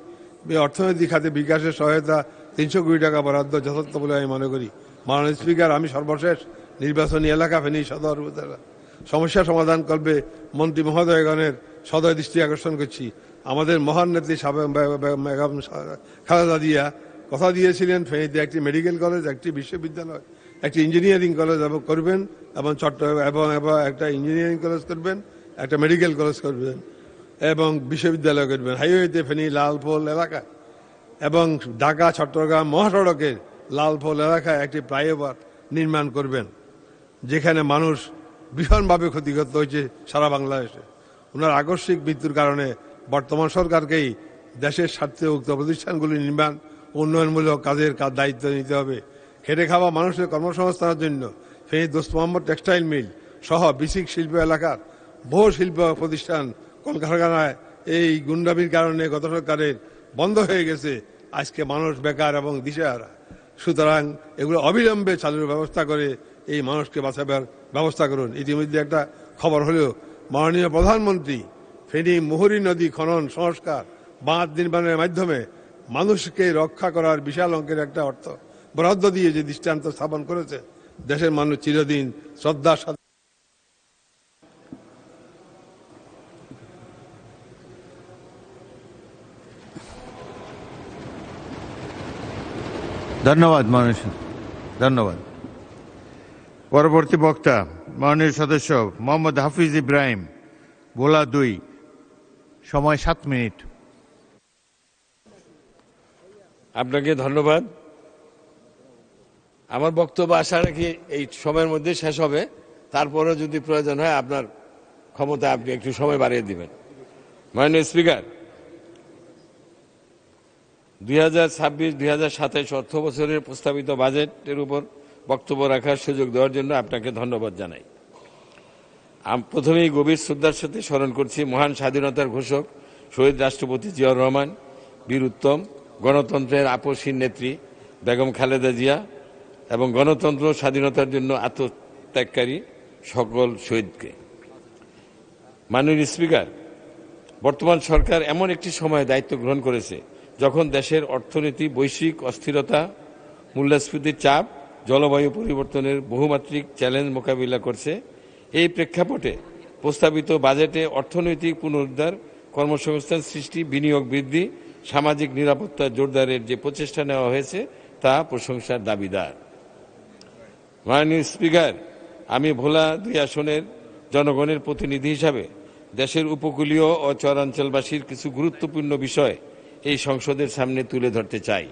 অর্থনৈতিক খাতে বিকাশের সহায়তা ৩০০ কোটি টাকা বরাদ্দ যথার্থ বলে আমি মনে করি। মাননীয় স্পিকার, আমি সর্বশেষ নির্বাচনী এলাকা ফেনী সদর উপজেলা সমস্যা সমাধান করবে মন্ত্রী মহোদয়গণের সদয় দৃষ্টি আকর্ষণ করছি। আমাদের মহান নেত্রী বেগম খালেদা জিয়া কথা দিয়েছিলেন ফেনীতে একটি মেডিকেল কলেজ, একটি বিশ্ববিদ্যালয়, একটি ইঞ্জিনিয়ারিং কলেজ করবেন এবং এবং একটা ইঞ্জিনিয়ারিং কলেজ করবেন, একটা মেডিকেল কলেজ করবেন এবং বিশ্ববিদ্যালয় করবেন হাইওয়েতে ফেনী লালপোল এলাকা এবং ঢাকা চট্টগ্রাম মহাসড়কের লালপোল এলাকায় একটি ফ্লাইওভার নির্মাণ করবেন, যেখানে মানুষ ভীষণভাবে ক্ষতিগ্রস্ত হয়েছে সারা বাংলাদেশে। ওনার আকস্মিক মৃত্যুর কারণে বর্তমান সরকারকেই দেশের স্বার্থে উক্ত প্রতিষ্ঠানগুলি নির্মাণ উন্নয়নমূলক কাজের দায়িত্ব নিতে হবে। খেটে খাওয়া মানুষের কর্মসংস্থানের জন্য ফেনী দোস্ত মোহাম্মদ টেক্সটাইল মিল সহ বিসিক শিল্প এলাকার বহু শিল্প প্রতিষ্ঠান কলকারখানায় এই গুন্ডামির কারণে গত সরকারের বন্ধ হয়ে গেছে। আজকে মানুষ বেকার এবং দিশেহারা। সুতরাং এগুলো অবিলম্বে চালুর ব্যবস্থা করে এই মানুষকে বাঁচাবার ব্যবস্থা করুন। ইতিমধ্যে একটা খবর হলো, মাননীয় প্রধানমন্ত্রী ফেনী মুহুরী নদী খনন সংস্কার বাঁধ নির্মাণের মাধ্যমে মানুষকে রক্ষা করার বিশাল অঙ্কের একটা অর্থ বরাদ্দ দিয়ে যে দৃষ্টান্ত স্থাপন করেছে, দেশের মানুষ চিরদিন শ্রদ্ধার সাথে ধন্যবাদ মাননীয়, ধন্যবাদ। পরবর্তী বক্তা মাননীয় সদস্য মোহাম্মদ হাফিজ ইব্রাহিম, ভোলা 2, সময় 7 মিনিট। আপনাকে ধন্যবাদ। আমার বক্তব্য আশা রাখি এই সময়ের মধ্যে শেষ হবে, তারপরেও যদি প্রয়োজন হয় আপনার ক্ষমতা আপনি একটু সময় বাড়িয়ে দিবেন। মাননীয় স্পিকার, 2026-2027 অর্থ বছরের প্রস্তাবিত বাজেটের উপর বক্তব্য রাখার সুযোগ দেওয়ার জন্য আপনাকে ধন্যবাদ জানাই। প্রথমেই গভীর শ্রদ্ধার সাথে স্মরণ করছি মহান স্বাধীনতার ঘোষক শহীদ রাষ্ট্রপতি জিয়াউর রহমান, বীর উত্তম, গণতন্ত্রের আপসহীন নেত্রী বেগম খালেদা জিয়া এবং গণতন্ত্র স্বাধীনতার জন্য আত্মত্যাগকারী সকল শহীদকে। মাননীয় স্পিকার, বর্তমান সরকার এমন একটি সময়ে দায়িত্ব গ্রহণ করেছে যখন দেশের অর্থনীতি বৈশ্বিক অস্থিরতা, মূল্যস্ফীতির চাপ, জলবায়ু পরিবর্তনের বহুমাত্রিক চ্যালেঞ্জ মোকাবিলা করছে। এই প্রেক্ষাপটে প্রস্তাবিত বাজেটে অর্থনৈতিক পুনরুদ্ধার, কর্মসংস্থান সৃষ্টি, বিনিয়োগ বৃদ্ধি, সামাজিক নিরাপত্তা জোরদারের যে প্রচেষ্টা নেওয়া হয়েছে তা প্রশংসার দাবিদার। মাননীয় স্পিকার, আমি ভোলা 2 আসনের জনগণের প্রতিনিধি হিসাবে দেশের উপকূলীয় ও চরাঞ্চলবাসীর কিছু গুরুত্বপূর্ণ বিষয় এই সংসদের সামনে তুলে ধরতে চাই।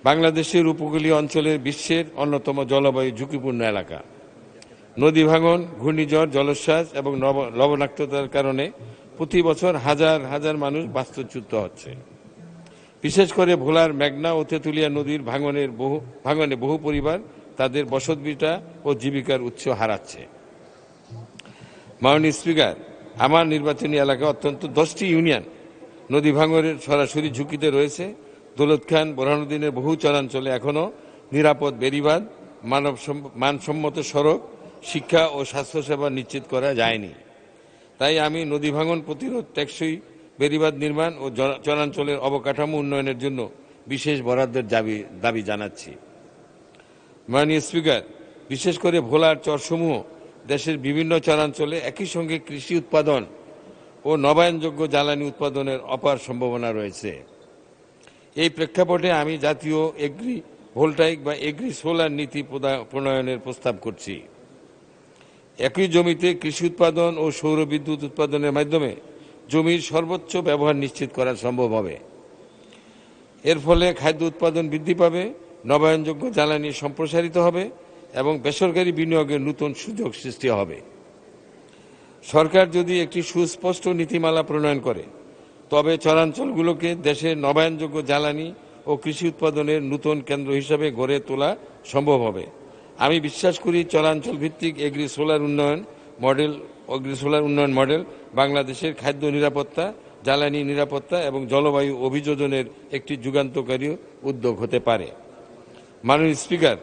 বাংলাদেশের উপকূলীয় অঞ্চলের বিশ্বের অন্যতম জলবায়ু ঝুঁকিপূর্ণ এলাকা। নদী ভাঙন, ঘূর্ণিঝড়, জলোচ্ছ্বাস এবং লবণাক্ততার কারণে প্রতি বছর হাজার হাজার মানুষ বাস্তুচ্যুত হচ্ছে। বিশেষ করে ভোলার মেঘনা ও তেঁতুলিয়া নদীর ভাঙনে বহু পরিবার তাদের বসতভিটা ও জীবিকার উৎস হারাচ্ছে। মাননীয় স্পিকার, আমার নির্বাচনী এলাকায় অত্যন্ত 10টি ইউনিয়ন নদী ভাঙনের সরাসরি ঝুঁকিতে রয়েছে। দৌলত খান, বোরহানুদ্দিনের বহু চরাঞ্চলে এখনও নিরাপদ বেড়িবাঁধ, মানসম্মত সড়ক, শিক্ষা ও স্বাস্থ্যসেবা নিশ্চিত করা যায়নি। তাই আমি নদী ভাঙন প্রতিরোধ, টেকসই বেড়িবাঁধ নির্মাণ ও চরাঞ্চলের অবকাঠামো উন্নয়নের জন্য বিশেষ বরাদ্দের দাবি জানাচ্ছি। মাননীয় স্পিকার, বিশেষ করে ভোলার চরসমূহ দেশের বিভিন্ন চরাঞ্চলে একই সঙ্গে কৃষি উৎপাদন ও নবায়নযোগ্য জ্বালানি উৎপাদনের অপার সম্ভাবনা রয়েছে। এই প্রেক্ষাপটে আমি জাতীয় এগ্রি ভোল্টাইক বা এগ্রি সোলার নীতি প্রণয়নের প্রস্তাব করছি। একই জমিতে কৃষি উৎপাদন ও সৌর বিদ্যুৎ উৎপাদনের মাধ্যমে জমির সর্বোচ্চ ব্যবহার নিশ্চিত করা সম্ভব হবে। এর ফলে খাদ্য উৎপাদন বৃদ্ধি পাবে, নবায়নযোগ্য জ্বালানি সম্প্রসারিত হবে এবং বেসরকারি বিনিয়োগের নতুন সুযোগ সৃষ্টি হবে। সরকার যদি একটি সুস্পষ্ট নীতিমালা প্রণয়ন করে তবে চরাঞ্চলগুলোকে দেশের নবায়নযোগ্য জ্বালানি ও কৃষি উৎপাদনের নতুন কেন্দ্র হিসাবে গড়ে তোলা সম্ভব হবে। আমি বিশ্বাস করি চরাঞ্চল ভিত্তিক এগ্রি সোলার উন্নয়ন মডেল বাংলাদেশের খাদ্য নিরাপত্তা, জ্বালানি নিরাপত্তা এবং জলবায়ু অভিযোজনের একটি যুগান্তকারী উদ্যোগ হতে পারে। মাননীয় স্পিকার,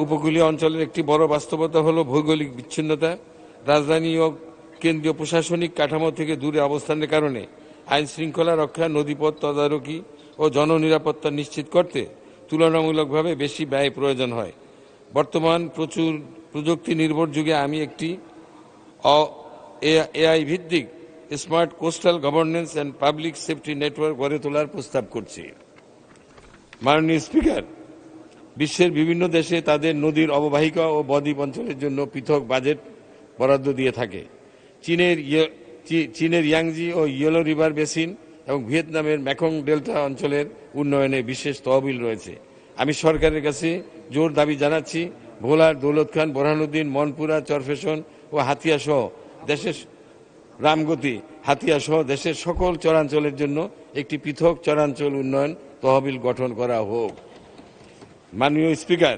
উপকূলীয় অঞ্চলের একটি বড় বাস্তবতা হল ভৌগোলিক বিচ্ছিন্নতা। রাজধানী ও কেন্দ্রীয় প্রশাসনিক কাঠামো থেকে দূরে অবস্থানের কারণে আইন শৃঙ্খলা রক্ষা, নদীপথ তদারকি ও জননিরাপত্তা নিশ্চিত করতে তুলনামূলকভাবে বেশি ব্যয় প্রয়োজন হয়। বর্তমান প্রচুর প্রযুক্তি নির্ভর যুগে আমি একটি এআই ভিত্তিক smart coastal governance and public safety network গড়ে তোলার প্রস্তাব করছি। মাননীয় স্পিকার, বিশ্বের বিভিন্ন দেশে তাদের নদীর অববাহিকা ও বদ্বীপ অঞ্চলের জন্য পৃথক বাজেট বরাদ্দ দিয়ে থাকে। চীনের ইয়াংজি ও ইয়েলো রিভার বেসিন এবং ভিয়েতনামের মেকং ডেল্টা অঞ্চলের উন্নয়নে বিশেষ তহবিল রয়েছে। আমি সরকারের কাছে জোর দাবি জানাচ্ছি, ভোলার দৌলতখান, বোরহানুদ্দিন, মনপুরা, চরফেশন ও হাতিয়া সহ দেশের সকল চরাঞ্চলের জন্য একটি পৃথক চরাঞ্চল উন্নয়ন তহবিল গঠন করা হোক। মাননীয় স্পিকার,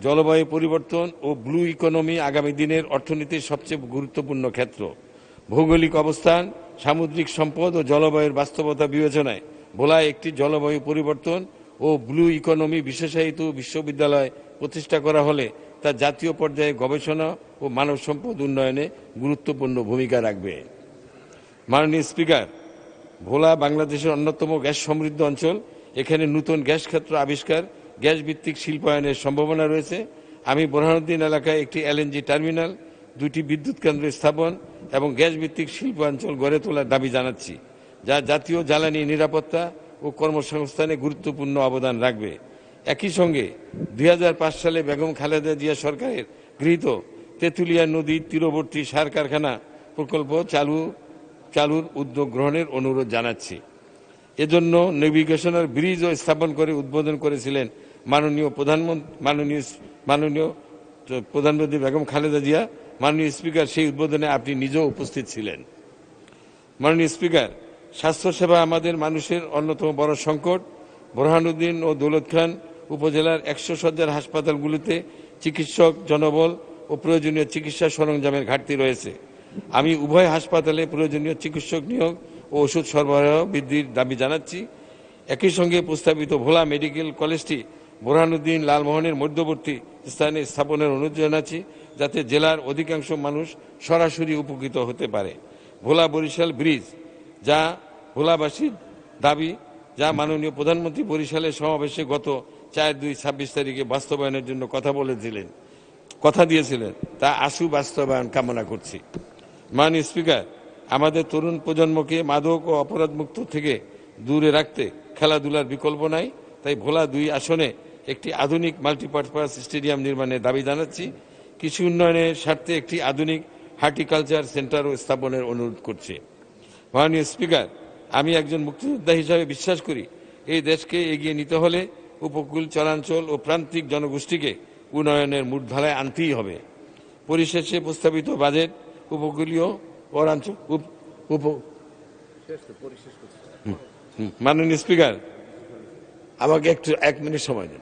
জলবায়ু পরিবর্তন ও ব্লু ইকোনমি আগামী দিনের অর্থনীতির সবচেয়ে গুরুত্বপূর্ণ ক্ষেত্র। ভৌগোলিক অবস্থান, সামুদ্রিক সম্পদ ও জলবায়ুর বাস্তবতা বিবেচনায় ভোলায় একটি জলবায়ু পরিবর্তন ও ব্লু ইকোনমি বিশেষায়িত বিশ্ববিদ্যালয় প্রতিষ্ঠা করা হলে তা জাতীয় পর্যায়ে গবেষণা ও মানব সম্পদ উন্নয়নে গুরুত্বপূর্ণ ভূমিকা রাখবে। মাননীয় স্পিকার, ভোলা বাংলাদেশের অন্যতম গ্যাস সমৃদ্ধ অঞ্চল। এখানে নতুন গ্যাস ক্ষেত্র আবিষ্কার, গ্যাস ভিত্তিক শিল্পায়নের সম্ভাবনা রয়েছে। আমি বোরহানুদ্দিন এলাকায় একটি এলএনজি টার্মিনাল, 2টি বিদ্যুৎ কেন্দ্র স্থাপন এবং গ্যাস ভিত্তিক শিল্পাঞ্চল গড়ে তোলার দাবি জানাচ্ছি, যা জাতীয় জ্বালানি নিরাপত্তা ও কর্মসংস্থানে গুরুত্বপূর্ণ অবদান রাখবে। একই সঙ্গে 2005 সালে বেগম খালেদা জিয়া সরকারের গৃহীত তেঁতুলিয়া নদীর তীরবর্তী সার কারখানা প্রকল্প চালুর উদ্যোগ গ্রহণের অনুরোধ জানাচ্ছি। এজন্য নেভিগেশনাল ব্রিজও স্থাপন করে উদ্বোধন করেছিলেন মাননীয় প্রধানমন্ত্রী বেগম খালেদা জিয়া। মাননীয় স্পিকার, সেই উদ্বোধনে আপনি নিজেও উপস্থিত ছিলেন। মাননীয় স্পিকার, স্বাস্থ্যসেবা আমাদের মানুষের অন্যতম বড় সংকট। বোরহানুদ্দিন ও দৌলতখান উপজেলার 100 শয্যার হাসপাতালগুলিতে চিকিৎসক, জনবল ও প্রয়োজনীয় চিকিৎসা সরঞ্জামের ঘাটতি রয়েছে। আমি উভয় হাসপাতালে প্রয়োজনীয় চিকিৎসক নিয়োগ ও ওষুধ সরবরাহ বৃদ্ধির দাবি জানাচ্ছি। একই সঙ্গে প্রস্তাবিত ভোলা মেডিকেল কলেজটি বোরহানুদ্দিন লালমোহনের মধ্যবর্তী স্থানে স্থাপনের অনুরোধ জানাচ্ছি, যাতে জেলার অধিকাংশ মানুষ সরাসরি উপকৃত হতে পারে। ভোলা বরিশাল ব্রিজ, যা ভোলাবাসীর দাবি, যা মাননীয় প্রধানমন্ত্রী বরিশালের সমাবেশে গত 4/2/26 তারিখে বাস্তবায়নের জন্য কথা দিয়েছিলেন, তা আশু বাস্তবায়ন কামনা করছি। মাননীয় স্পিকার, আমাদের তরুণ প্রজন্মকে মাদক ও অপরাধ মুক্ত থেকে দূরে রাখতে খেলাধুলার বিকল্প নাই। তাই ভোলা 2 আসনে একটি আধুনিক মাল্টিপারপাস স্টেডিয়াম নির্মাণের দাবি জানাচ্ছি। কৃষি উন্নয়নের স্বার্থে একটি আধুনিক হর্টিকালচার সেন্টারও স্থাপনের অনুরোধ করছি। মাননীয় স্পিকার, আমি একজন মুক্তিযোদ্ধা হিসাবে বিশ্বাস করি, এই দেশকে এগিয়ে নিতে হলে উপকূল, চরাঞ্চল ও প্রান্তিক জনগোষ্ঠীকে উন্নয়নের মূলধারায় আনতেই হবে। পরিশেষে প্রস্তাবিত বাজেট উপকূলীয় মাননীয় স্পিকার, আমাকে একটু 1 মিনিট সময় দিন।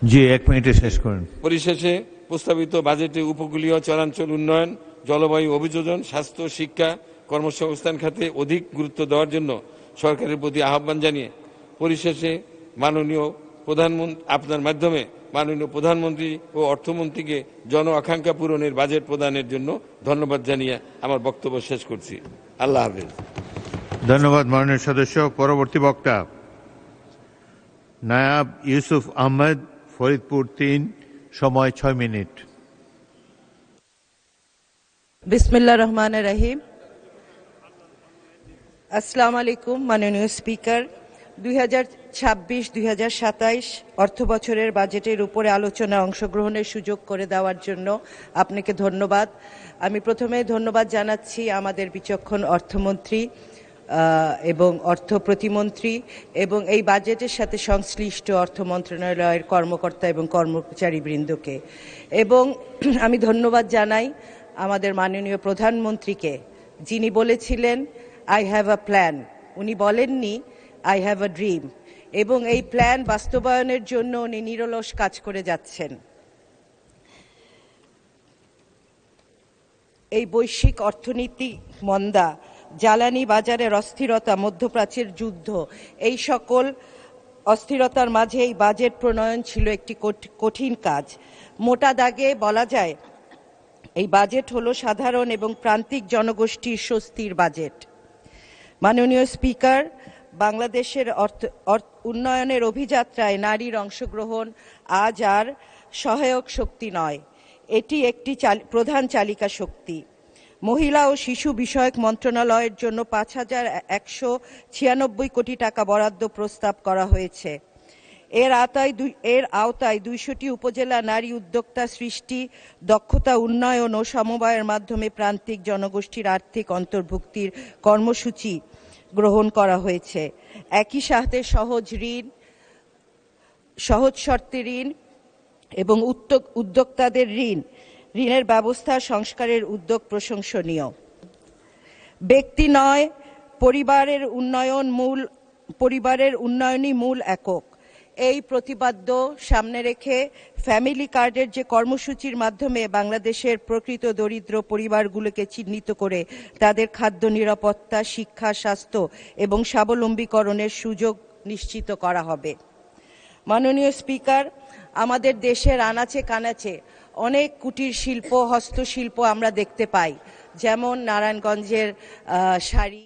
জি, 1 মিনিটে শেষ করেন। পরিশেষে প্রস্তাবিত বাজেটে উপকূলীয় চরাঞ্চল উন্নয়ন, জলবায়ু অভিযোজন, স্বাস্থ্য, শিক্ষা, কর্মসংস্থান খাতে অধিক গুরুত্ব দেওয়ার জন্য সরকারের প্রতি আহ্বান জানিয়ে পরিশেষে আপনার মাধ্যমে মাননীয় প্রধানমন্ত্রী ও অর্থমন্ত্রীকে জন আকাঙ্ক্ষা পূরণের বাজেট প্রদানের জন্য ধন্যবাদ জানিয়ে আমার বক্তব্য শেষ করছি। আল্লাহ হাফেজ। ধন্যবাদ মাননীয় সদস্য। পরবর্তী বক্তা নায়াব ইউসুফ আহমেদ, ফরিদপুর 3, সময় 6 মিনিট। বিসমিল্লাহ রহমান রহিম। আসসালামু আলাইকুম মাননীয় স্পিকার, 2026-2027 অর্থ বছরের বাজেটের উপরে আলোচনায় অংশগ্রহণের সুযোগ করে দেওয়ার জন্য আপনাকে ধন্যবাদ। আমি প্রথমে ধন্যবাদ জানাচ্ছি আমাদের বিচক্ষণ অর্থমন্ত্রী এবং অর্থ প্রতিমন্ত্রী এবং এই বাজেটের সাথে সংশ্লিষ্ট অর্থ মন্ত্রণালয়ের কর্মকর্তা এবং কর্মচারীবৃন্দকে, এবং আমি ধন্যবাদ জানাই আমাদের মাননীয় প্রধানমন্ত্রীকে, যিনি বলেছিলেন আই হ্যাভ আ প্ল্যান। উনি বলেননি আই হ্যাভ আ ড্রিম, এবং এই প্ল্যান বাস্তবায়নের জন্য উনি নিরলস কাজ করে যাচ্ছেন। এই বৈশ্বিক অর্থনীতি মন্দা, জ্বালানি বাজারের অস্থিরতা, মধ্যপ্রাচ্যের যুদ্ধ, এই সকল অস্থিরতার মাঝে এই বাজেট প্রণয়ন ছিল একটি কঠিন কাজ। মোটা দাগে বলা যায় এই বাজেট হলো সাধারণ এবং প্রান্তিক জনগোষ্ঠীর স্বস্তির বাজেট। মাননীয় স্পিকার, বাংলাদেশের উন্নয়নের অভিযাত্রায় নারীর অংশগ্রহণ আজ আর সহায়ক শক্তি নয়, এটি একটি প্রধান চালিকা শক্তি। মহিলা ও শিশু বিষয়ক মন্ত্রণালয়ের জন্য 5,196 কোটি টাকা বরাদ্দ প্রস্তাব করা হয়েছে। এর আওতায় 200টি উপজেলা নারী উদ্যোক্তা সৃষ্টি, দক্ষতা উন্নয়ন ও সমবায়ের মাধ্যমে প্রান্তিক জনগোষ্ঠীর আর্থিক অন্তর্ভুক্তির কর্মসূচি গ্রহণ করা হয়েছে। একই সাথে সহজ শর্তে ঋণ এবং উদ্যোক্তাদের ঋণের ব্যবস্থা সংস্কারের উদ্যোগ প্রশংসনীয়। ব্যক্তি নয়, পরিবারের উন্নয়নই মূল একক। এই প্রতিপাদ্য সামনে রেখে ফ্যামিলি কার্ডের যে কর্মসূচির মাধ্যমে বাংলাদেশের প্রকৃত দরিদ্র পরিবারগুলোকে চিহ্নিত করে তাদের খাদ্য নিরাপত্তা, শিক্ষা, স্বাস্থ্য এবং স্বাবলম্বীকরণের সুযোগ নিশ্চিত করা হবে। মাননীয় স্পিকার, আমাদের দেশের আনাচে কানাচে অনেক কুটির শিল্প, হস্তশিল্প আমরা দেখতে পাই, যেমন নারায়ণগঞ্জের শাড়ি।